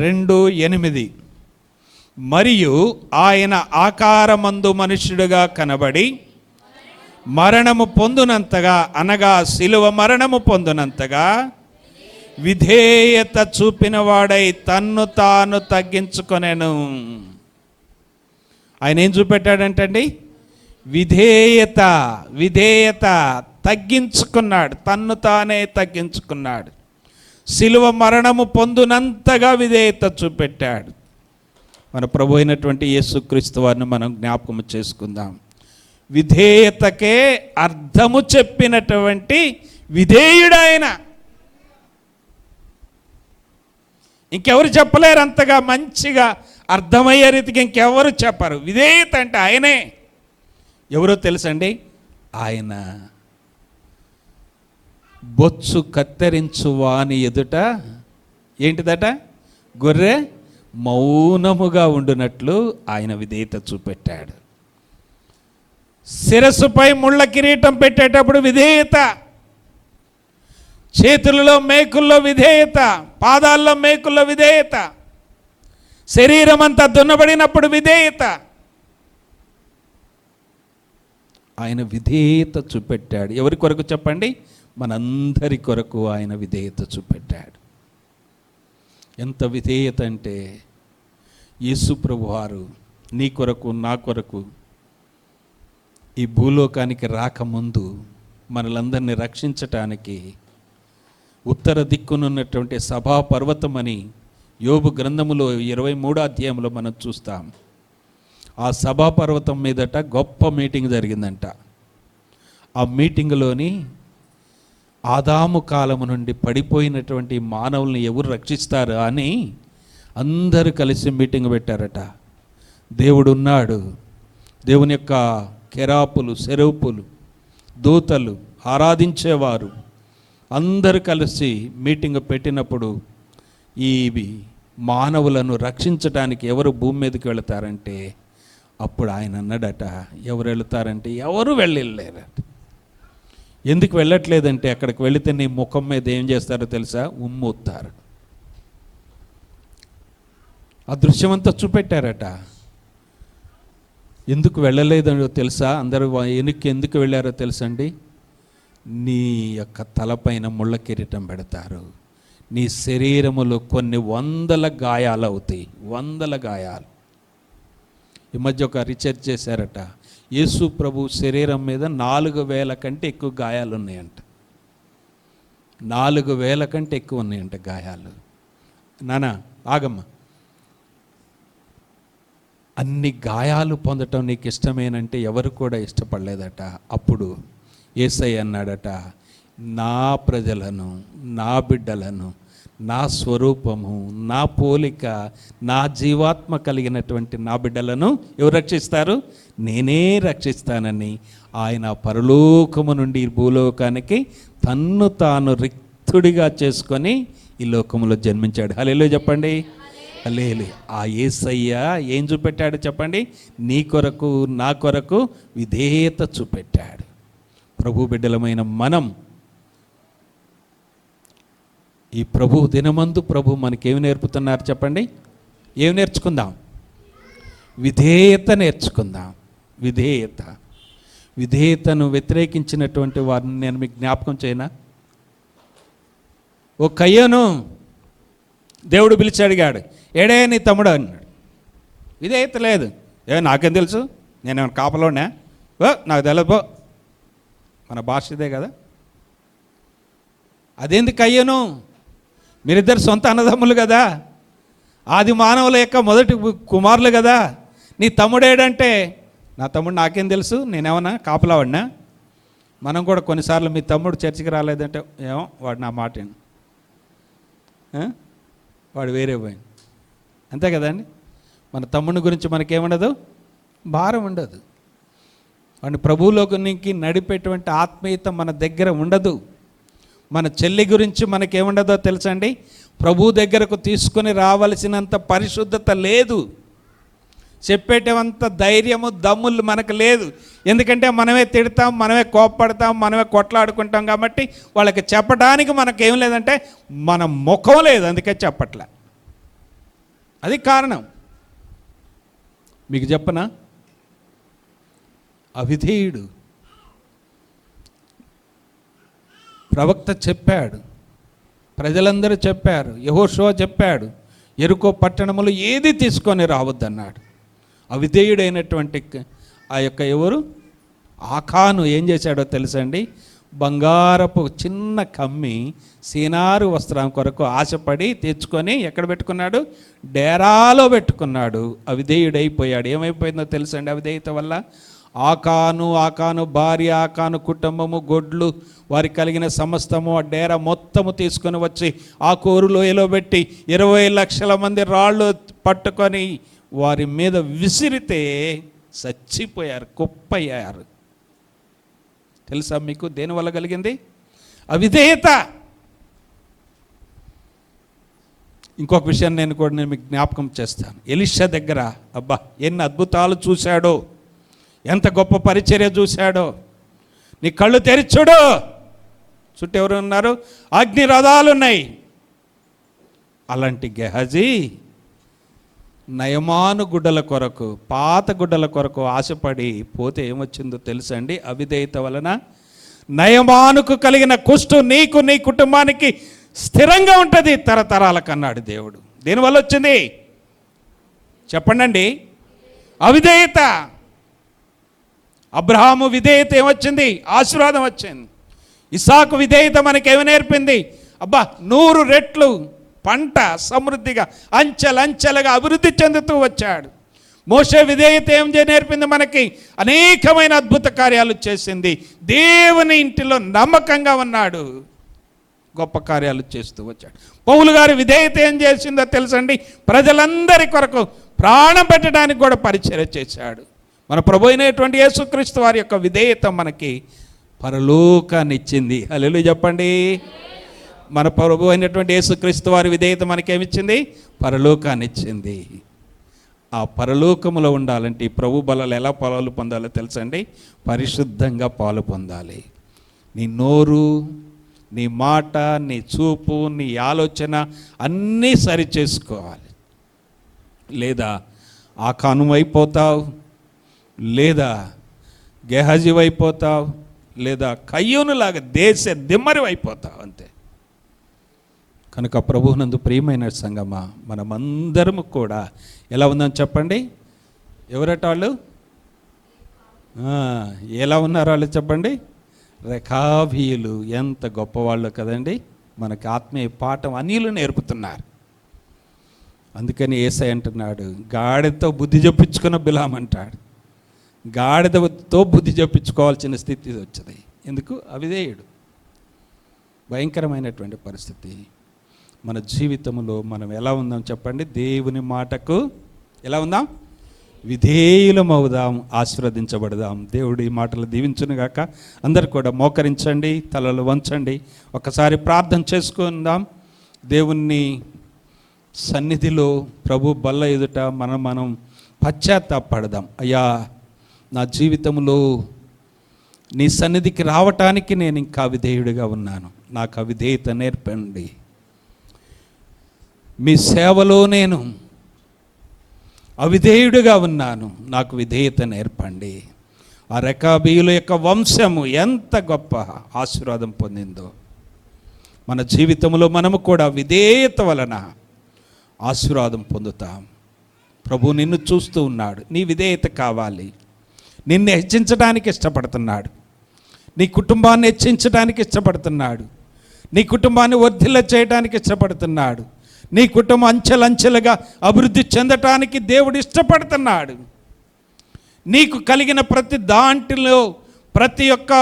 2:8 మరియు ఆయన ఆకారమందు మనుష్యుడిగా కనబడి మరణము పొందునంతగా, అనగా శిలువ మరణము పొందునంతగా విధేయత చూపిన వాడై తన్ను తాను తగ్గించుకొనెను. ఆయన ఏం చూపెట్టాడంటండి? విధేయత. విధేయత తగ్గించుకున్నాడు, తన్ను తానే తగ్గించుకున్నాడు. శిలువ మరణము పొందునంతగా విధేయత చూపెట్టాడు. మన ప్రభు అయినటువంటి యేసుక్రీస్తు వారిని మనం జ్ఞాపకం చేసుకుందాం. విధేయతకే అర్థము చెప్పినటువంటి విధేయుడాయన. ఇంకెవరు చెప్పలేరు, అంతగా మంచిగా అర్థమయ్యే రీతికి ఇంకెవరు చెప్పరు. విధేయత అంటే ఆయనే. ఎవరో తెలుసండి? ఆయన బొచ్చు కత్తిరించు వాని ఎదుట ఏంటిదట? గొర్రె మౌనముగా ఉండునట్లు ఆయన విధేయత చూపెట్టాడు. శిరస్సుపై ముళ్ళ కిరీటం పెట్టేటప్పుడు విధేయత, చేతులలో మేకుల్లో విధేయత, పాదాల్లో మేకుల్లో విధేయత, శరీరం అంతా దున్నబడినప్పుడు విధేయత. ఆయన విధేయత చూపెట్టాడు. ఎవరి కొరకు చెప్పండి? మనందరి కొరకు ఆయన విధేయత చూపెట్టాడు. ఎంత విధేయత అంటే, యేసు ప్రభువారు నీ కొరకు నా కొరకు ఈ భూలోకానికి రాకముందు మనలందరినీ రక్షించటానికి ఉత్తర దిక్కునున్నటువంటి సభా పర్వతమని యోబు గ్రంథములో 23వ అధ్యాయంలో మనం చూస్తాం. ఆ సభా పర్వతం మీదట గొప్ప మీటింగ్ జరిగిందంట. ఆ మీటింగ్లోని ఆదాము కాలము నుండి పడిపోయినటువంటి మానవుల్ని ఎవరు రక్షిస్తారు అని అందరూ కలిసి మీటింగ్ పెట్టారట. దేవుడు ఉన్నాడు. దేవుని యొక్క కెరాపులు, సెరూపులు, దూతలు, ఆరాధించేవారు అందరూ కలిసి మీటింగ్ పెట్టినప్పుడు ఈ మానవులను రక్షించడానికి ఎవరు భూమి మీదకి వెళతారంటే, అప్పుడు ఆయన అన్నాడట, ఎవరు వెళతారంటే ఎవరు వెళ్ళలేరట. ఎందుకు వెళ్ళట్లేదంటే, అక్కడికి వెళితే నీ ముఖం మీద ఏం చేస్తారో తెలుసా? ఉమ్మూస్తారు. ఆ దృశ్యమంతా చూపెట్టారట. ఎందుకు వెళ్ళలేదో తెలుసా? అందరూ ఎందుకు వెళ్ళారో తెలుసండి? నీ యొక్క తలపైన ముళ్ళ కిరీటం పెడతారు, నీ శరీరములో కొన్ని వందల గాయాలు అవుతాయి, వందల గాయాలు. ఈ మధ్య ఒక రీసెర్చ్ చేశారట, యేసు ప్రభు శరీరం మీద 4000 కంటే ఎక్కువ గాయాలు ఉన్నాయంట. 4000 కంటే ఎక్కువ ఉన్నాయంట గాయాలు. నానా ఆగమ్మ, అన్ని గాయాలు పొందటం నీకు ఇష్టమేనంటే ఎవరు కూడా ఇష్టపడలేదట. అప్పుడు యేసయ్య అన్నాడట, నా ప్రజలను, నా బిడ్డలను, నా స్వరూపము, నా పోలిక, నా జీవాత్మ కలిగినటువంటి నా బిడ్డలను ఎవరు రక్షిస్తారు? నేనే రక్షిస్తానని ఆయన పరలోకము నుండి భూలోకానికి తన్ను తాను రిక్తుడిగా చేసుకొని ఈ లోకంలో జన్మించాడు. హల్లెలూయా చెప్పండి, హల్లెలూయా. ఆ యేసయ్య ఏం చూపెట్టాడు చెప్పండి? నీ కొరకు, నా కొరకు విధేయత చూపెట్టాడు. ప్రభు బిడ్డలమైన మనం ఈ ప్రభు దినమందు ప్రభు మనకేమి నేర్పుతున్నారు చెప్పండి? ఏమి నేర్చుకుందాం? విధేయత నేర్చుకుందాం. విధేయతను వ్యతిరేకించినటువంటి వారిని నేను మీకు జ్ఞాపకం చేయనా? ఓ కయ్యను దేవుడు పిలిచి అడిగాడు, ఏడే నీ తమ్ముడు అన్నాడు. విధేయత లేదు. నాకేం తెలుసు, నేనేమైనా కాపలోనా? నాకు తెలియదు, మన భాష ఇదే కదా. అదేంది కయ్యను, మీరిద్దరు సొంత అన్నదమ్ములు కదా, ఆది మానవుల యొక్క మొదటి కుమారులు కదా, నీ తమ్ముడేడంటే, నా తమ్ముడు నాకేం తెలుసు, నేనేమన్నా కాపలావాడినా? మనం కూడా కొన్నిసార్లు మీ తమ్ముడు చర్చికి రాలేదంటే, ఏమో వాడు నా మాట వాడు వేరే పోయింది, అంతే కదండి. మన తమ్ముని గురించి మనకేముండదు, భారం ఉండదు. వాడిని ప్రభువులోకి నడిపేటువంటి ఆత్మీయత మన దగ్గర ఉండదు. మన చెల్లి గురించి మనకేముండదో తెలుసండి, ప్రభు దగ్గరకు తీసుకొని రావలసినంత పరిశుద్ధత లేదు, చెప్పేటంత ధైర్యము దమ్ములు మనకు లేదు. ఎందుకంటే మనమే తిడతాం, మనమే కోప్పడతాం, మనమే కొట్లాడుకుంటాం. కాబట్టి వాళ్ళకి చెప్పడానికి మనకేం లేదంటే మన ముఖం లేదు, అందుకే చెప్పట్లే. అది కారణం. మీకు చెప్పనా, అవిధేయుడు. ప్రవక్త చెప్పాడు, ప్రజలందరూ చెప్పారు, యెహోషువ చెప్పాడు, యెరికో పట్టణములు ఏది తీసుకొని రావద్దన్నాడు. అవిధేయుడైనటువంటి ఆ యొక్క ఎవరు, ఆకాను ఏం చేశాడో తెలుసండి? బంగారపు చిన్న కమ్మి సీనారు వస్త్రం కొరకు ఆశపడి తెచ్చుకొని ఎక్కడ పెట్టుకున్నాడు? డేరాలో పెట్టుకున్నాడు. అవిధేయుడైపోయాడు. ఏమైపోయిందో తెలుసండి అవిధేయత వల్ల? ఆకాను భార్య, ఆకాను కుటుంబము, గొడ్లు, వారికి కలిగిన సమస్తము, ఆ డేరా మొత్తము తీసుకొని వచ్చి ఆ కోరు లోయలో పెట్టి 20 లక్షల మంది రాళ్ళు పట్టుకొని వారి మీద విసిరితే చచ్చిపోయారు, కుప్పయ్యారు. తెలుసా మీకు దేనివల్ల కలిగింది? అవిధేయత. ఇంకొక విషయం నేను మీకు జ్ఞాపకం చేస్తాను. ఎలీషా దగ్గర అబ్బా ఎన్ని అద్భుతాలు చూశాడో, ఎంత గొప్ప పరిచర్య చూశాడో. నీ కళ్ళు తెరిచుడు, చుట్టూ ఎవరు ఉన్నారు? అగ్ని రథాలు ఉన్నాయి. అలాంటి గెహజీ నయమాను గుడ్డల కొరకు, పాత గుడ్డల కొరకు ఆశపడి పోతే ఏమొచ్చిందో తెలుసండి? అవిధేయత వలన నయమానుకు కలిగిన కుష్టు నీకు, నీ కుటుంబానికి స్థిరంగా ఉంటుంది తరతరాలకు అన్నాడు దేవుడు. దీనివల్ల వచ్చింది చెప్పండి? అవిధేయత. అబ్రహాము విధేయత ఏమొచ్చింది? ఆశీర్వాదం వచ్చింది. ఇస్సాకు విధేయత మనకేమి నేర్పింది? అబ్బా 100 రెట్లు పంట సమృద్ధిగా అంచెలంచెలుగా అభివృద్ధి చెందుతూ వచ్చాడు. మోషే విధేయత ఏం నేర్పింది మనకి? అనేకమైన అద్భుత కార్యాలు చేసింది. దేవుని ఇంటిలో నమ్మకంగా ఉన్నాడు, గొప్ప కార్యాలు చేస్తూ వచ్చాడు. పౌలు గారి విధేయత ఏం చేసిందో తెలుసండి? ప్రజలందరి కొరకు ప్రాణం పెట్టడానికి కూడా పరిచర్య చేశాడు. మన ప్రభు అయినటువంటి యేసుక్రీస్తు వారి యొక్క విధేయత మనకి పరలోకాన్ని ఇచ్చింది. హల్లెలూయా చెప్పండి. మన ప్రభు అయినటువంటి యేసుక్రీస్తు వారి విధేయత మనకేమిచ్చింది? పరలోకాన్ని ఇచ్చింది. ఆ పరలోకములో ఉండాలంటే ఈ ప్రభు బలాలు ఎలా పాలు పొందాలో తెలుసండి? పరిశుద్ధంగా పాలు పొందాలి. నీ నోరు, నీ మాట, నీ చూపు, నీ ఆలోచన అన్నీ సరి చేసుకోవాలి. లేదా ఆకాను అయిపోతావు, లేదా గెహజీ అయిపోతావు, లేదా కయ్యూనులాగా దేశ దిమ్మరి అయిపోతావు అంతే. కనుక ప్రభువునందు ప్రియమైన సంగమా, మనమందరము కూడా ఎలా ఉందని చెప్పండి. ఎవరట వాళ్ళు? ఎలా ఉన్నారు వాళ్ళు చెప్పండి? రేఖాబీయులు. ఎంత గొప్పవాళ్ళు కదండి. మనకి ఆత్మీయ పాఠం అన్యులు నేర్పుతున్నారు. అందుకని యేసయ్య అంటున్నాడు, గాడిదతో బుద్ధి చెప్పించుకున్న బిలాం అంటాడు. గాడిదతో బుద్ధి చెప్పించుకోవాల్సిన స్థితి వచ్చింది. ఎందుకు? అవిధేయుడు. భయంకరమైనటువంటి పరిస్థితి. మన జీవితంలో మనం ఎలా ఉందాం చెప్పండి? దేవుని మాటకు ఎలా ఉందాం? విధేయులం అవుదాం, ఆశీర్వదించబడదాం. దేవుడు ఈ మాటలు దీవించునుగాక. అందరు కూడా మోకరించండి, తలలు వంచండి, ఒకసారి ప్రార్థన చేసుకుందాం. దేవుని సన్నిధిలో ప్రభు బల్ల ఎదుట మనం పశ్చాత్తాపడదాం. అయ్యా, నా జీవితంలో నీ సన్నిధికి రావటానికి నేను ఇంకా విధేయుడిగా ఉన్నాను, నాకు అవిధేయత నేర్పండి. మీ సేవలో నేను అవిధేయుడిగా ఉన్నాను, నాకు విధేయత నేర్పండి. ఆ రెకాబీయుల యొక్క వంశము ఎంత గొప్ప ఆశీర్వాదం పొందిందో, మన జీవితంలో మనము కూడా విధేయత వలన ఆశీర్వాదం పొందుతాం. ప్రభు నిన్ను చూస్తూ ఉన్నాడు. నీ విధేయత కావాలి. నిన్ను హెచ్చించడానికి ఇష్టపడుతున్నాడు. నీ కుటుంబాన్ని హెచ్చించడానికి ఇష్టపడుతున్నాడు. నీ కుటుంబాన్ని వర్ధిల్ల చేయడానికి ఇష్టపడుతున్నాడు. నీ కుటుంబం అంచెలంచెలుగా అభివృద్ధి చెందటానికి దేవుడు ఇష్టపడుతున్నాడు. నీకు కలిగిన ప్రతి దాంట్లో, ప్రతి ఒక్క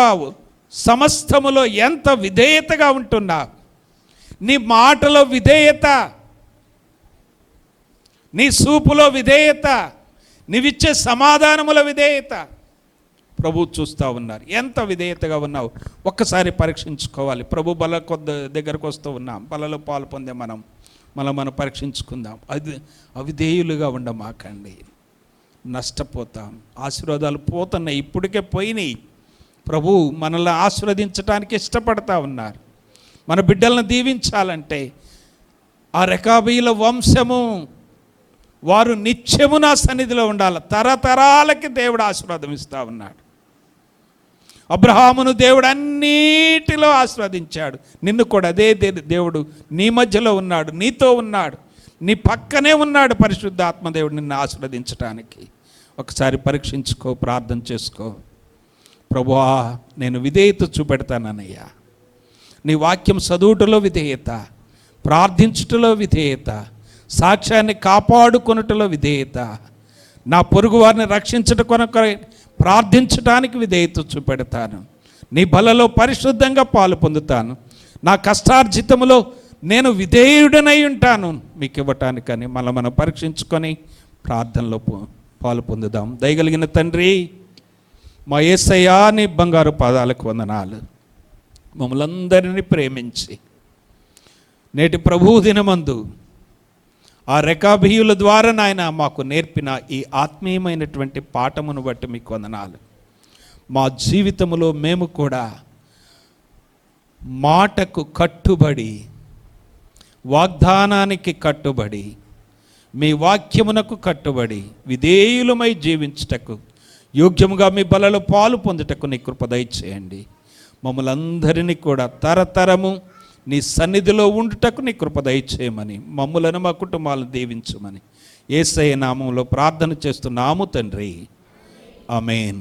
సమస్తములో ఎంత విధేయతగా ఉంటున్నా, నీ మాటలో విధేయత, నీ చూపులో విధేయత, నీవిచ్చే సమాధానముల విధేయత ప్రభు చూస్తూ ఉన్నారు. ఎంత విధేయతగా ఉన్నావు ఒక్కసారి పరీక్షించుకోవాలి. ప్రభు బల దగ్గరకు వస్తూ ఉన్నాం, బలలో పాలు పొందే మనం పరీక్షించుకుందాం. అది అవిధేయులుగా ఉండమాకండి, నష్టపోతాం. ఆశీర్వాదాలు పోతున్నాయి, ఇప్పటికే పోయినాయి. ప్రభు మనల్ని ఆశీర్వదించడానికి ఇష్టపడతా ఉన్నారు. మన బిడ్డలను దీవించాలంటే ఆ రెకాబీయుల వంశము వారు నిత్యము నా సన్నిధిలో ఉండాలి. తరతరాలకి దేవుడు ఆశీర్వాదం ఇస్తూ ఉన్నాడు. అబ్రహామును దేవుడు అన్నిటిలో ఆశీర్వదించాడు. నిన్ను కూడా అదే దేవుడు నీ మధ్యలో ఉన్నాడు, నీతో ఉన్నాడు, నీ పక్కనే ఉన్నాడు. పరిశుద్ధ ఆత్మదేవుడు నిన్ను ఆశీర్వదించడానికి. ఒకసారి పరీక్షించుకో, ప్రార్థన చేసుకో. ప్రభువా, నేను విధేయత చూపెడతానయ్యా. నీ వాక్యం చదువుటలో విధేయత, ప్రార్థించుటలో విధేయత, సాక్ష్యాన్ని కాపాడుకొనుటలో విధేయత, నా పొరుగు వారిని రక్షించట కొరకు ప్రార్థించడానికి విధేయత చూపెడతాను. నీ బలలో పరిశుద్ధంగా పాలు పొందుతాను. నా కష్టార్జితములో నేను విధేయుడనై ఉంటాను మీకు ఇవ్వటానికని మనం పరీక్షించుకొని ప్రార్థనలో పాలు పొందుదాం. దయగలిగిన తండ్రి, మా యేసయ్యా, నీ బంగారు పాదాలకు వందనాలు. మమ్మల్ని అందరినీ ప్రేమించి నేటి ప్రభువు దినమందు ఆ రెకాబీయుల ద్వారా నాయన మాకు నేర్పిన ఈ ఆత్మీయమైనటువంటి పాఠమును బట్టి మీకు వందనాలు. మా జీవితంలో మేము కూడా మాటకు కట్టుబడి, వాగ్దానానికి కట్టుబడి, మీ వాక్యమునకు కట్టుబడి విధేయులమై జీవించుటకు, యోగ్యముగా మీ బలలో పాలు పొందుటకు నీ కృప దయచేయండి. మమ్మల్ని అందరినీ కూడా తరతరము నీ సన్నిధిలో ఉండుటకు నీ కృప దయచేయమని, మమ్ములను మా కుటుంబాలను దీవించమని యేసయ్య నామములో ప్రార్థన చేస్తున్నాము తండ్రి. ఆమేన్.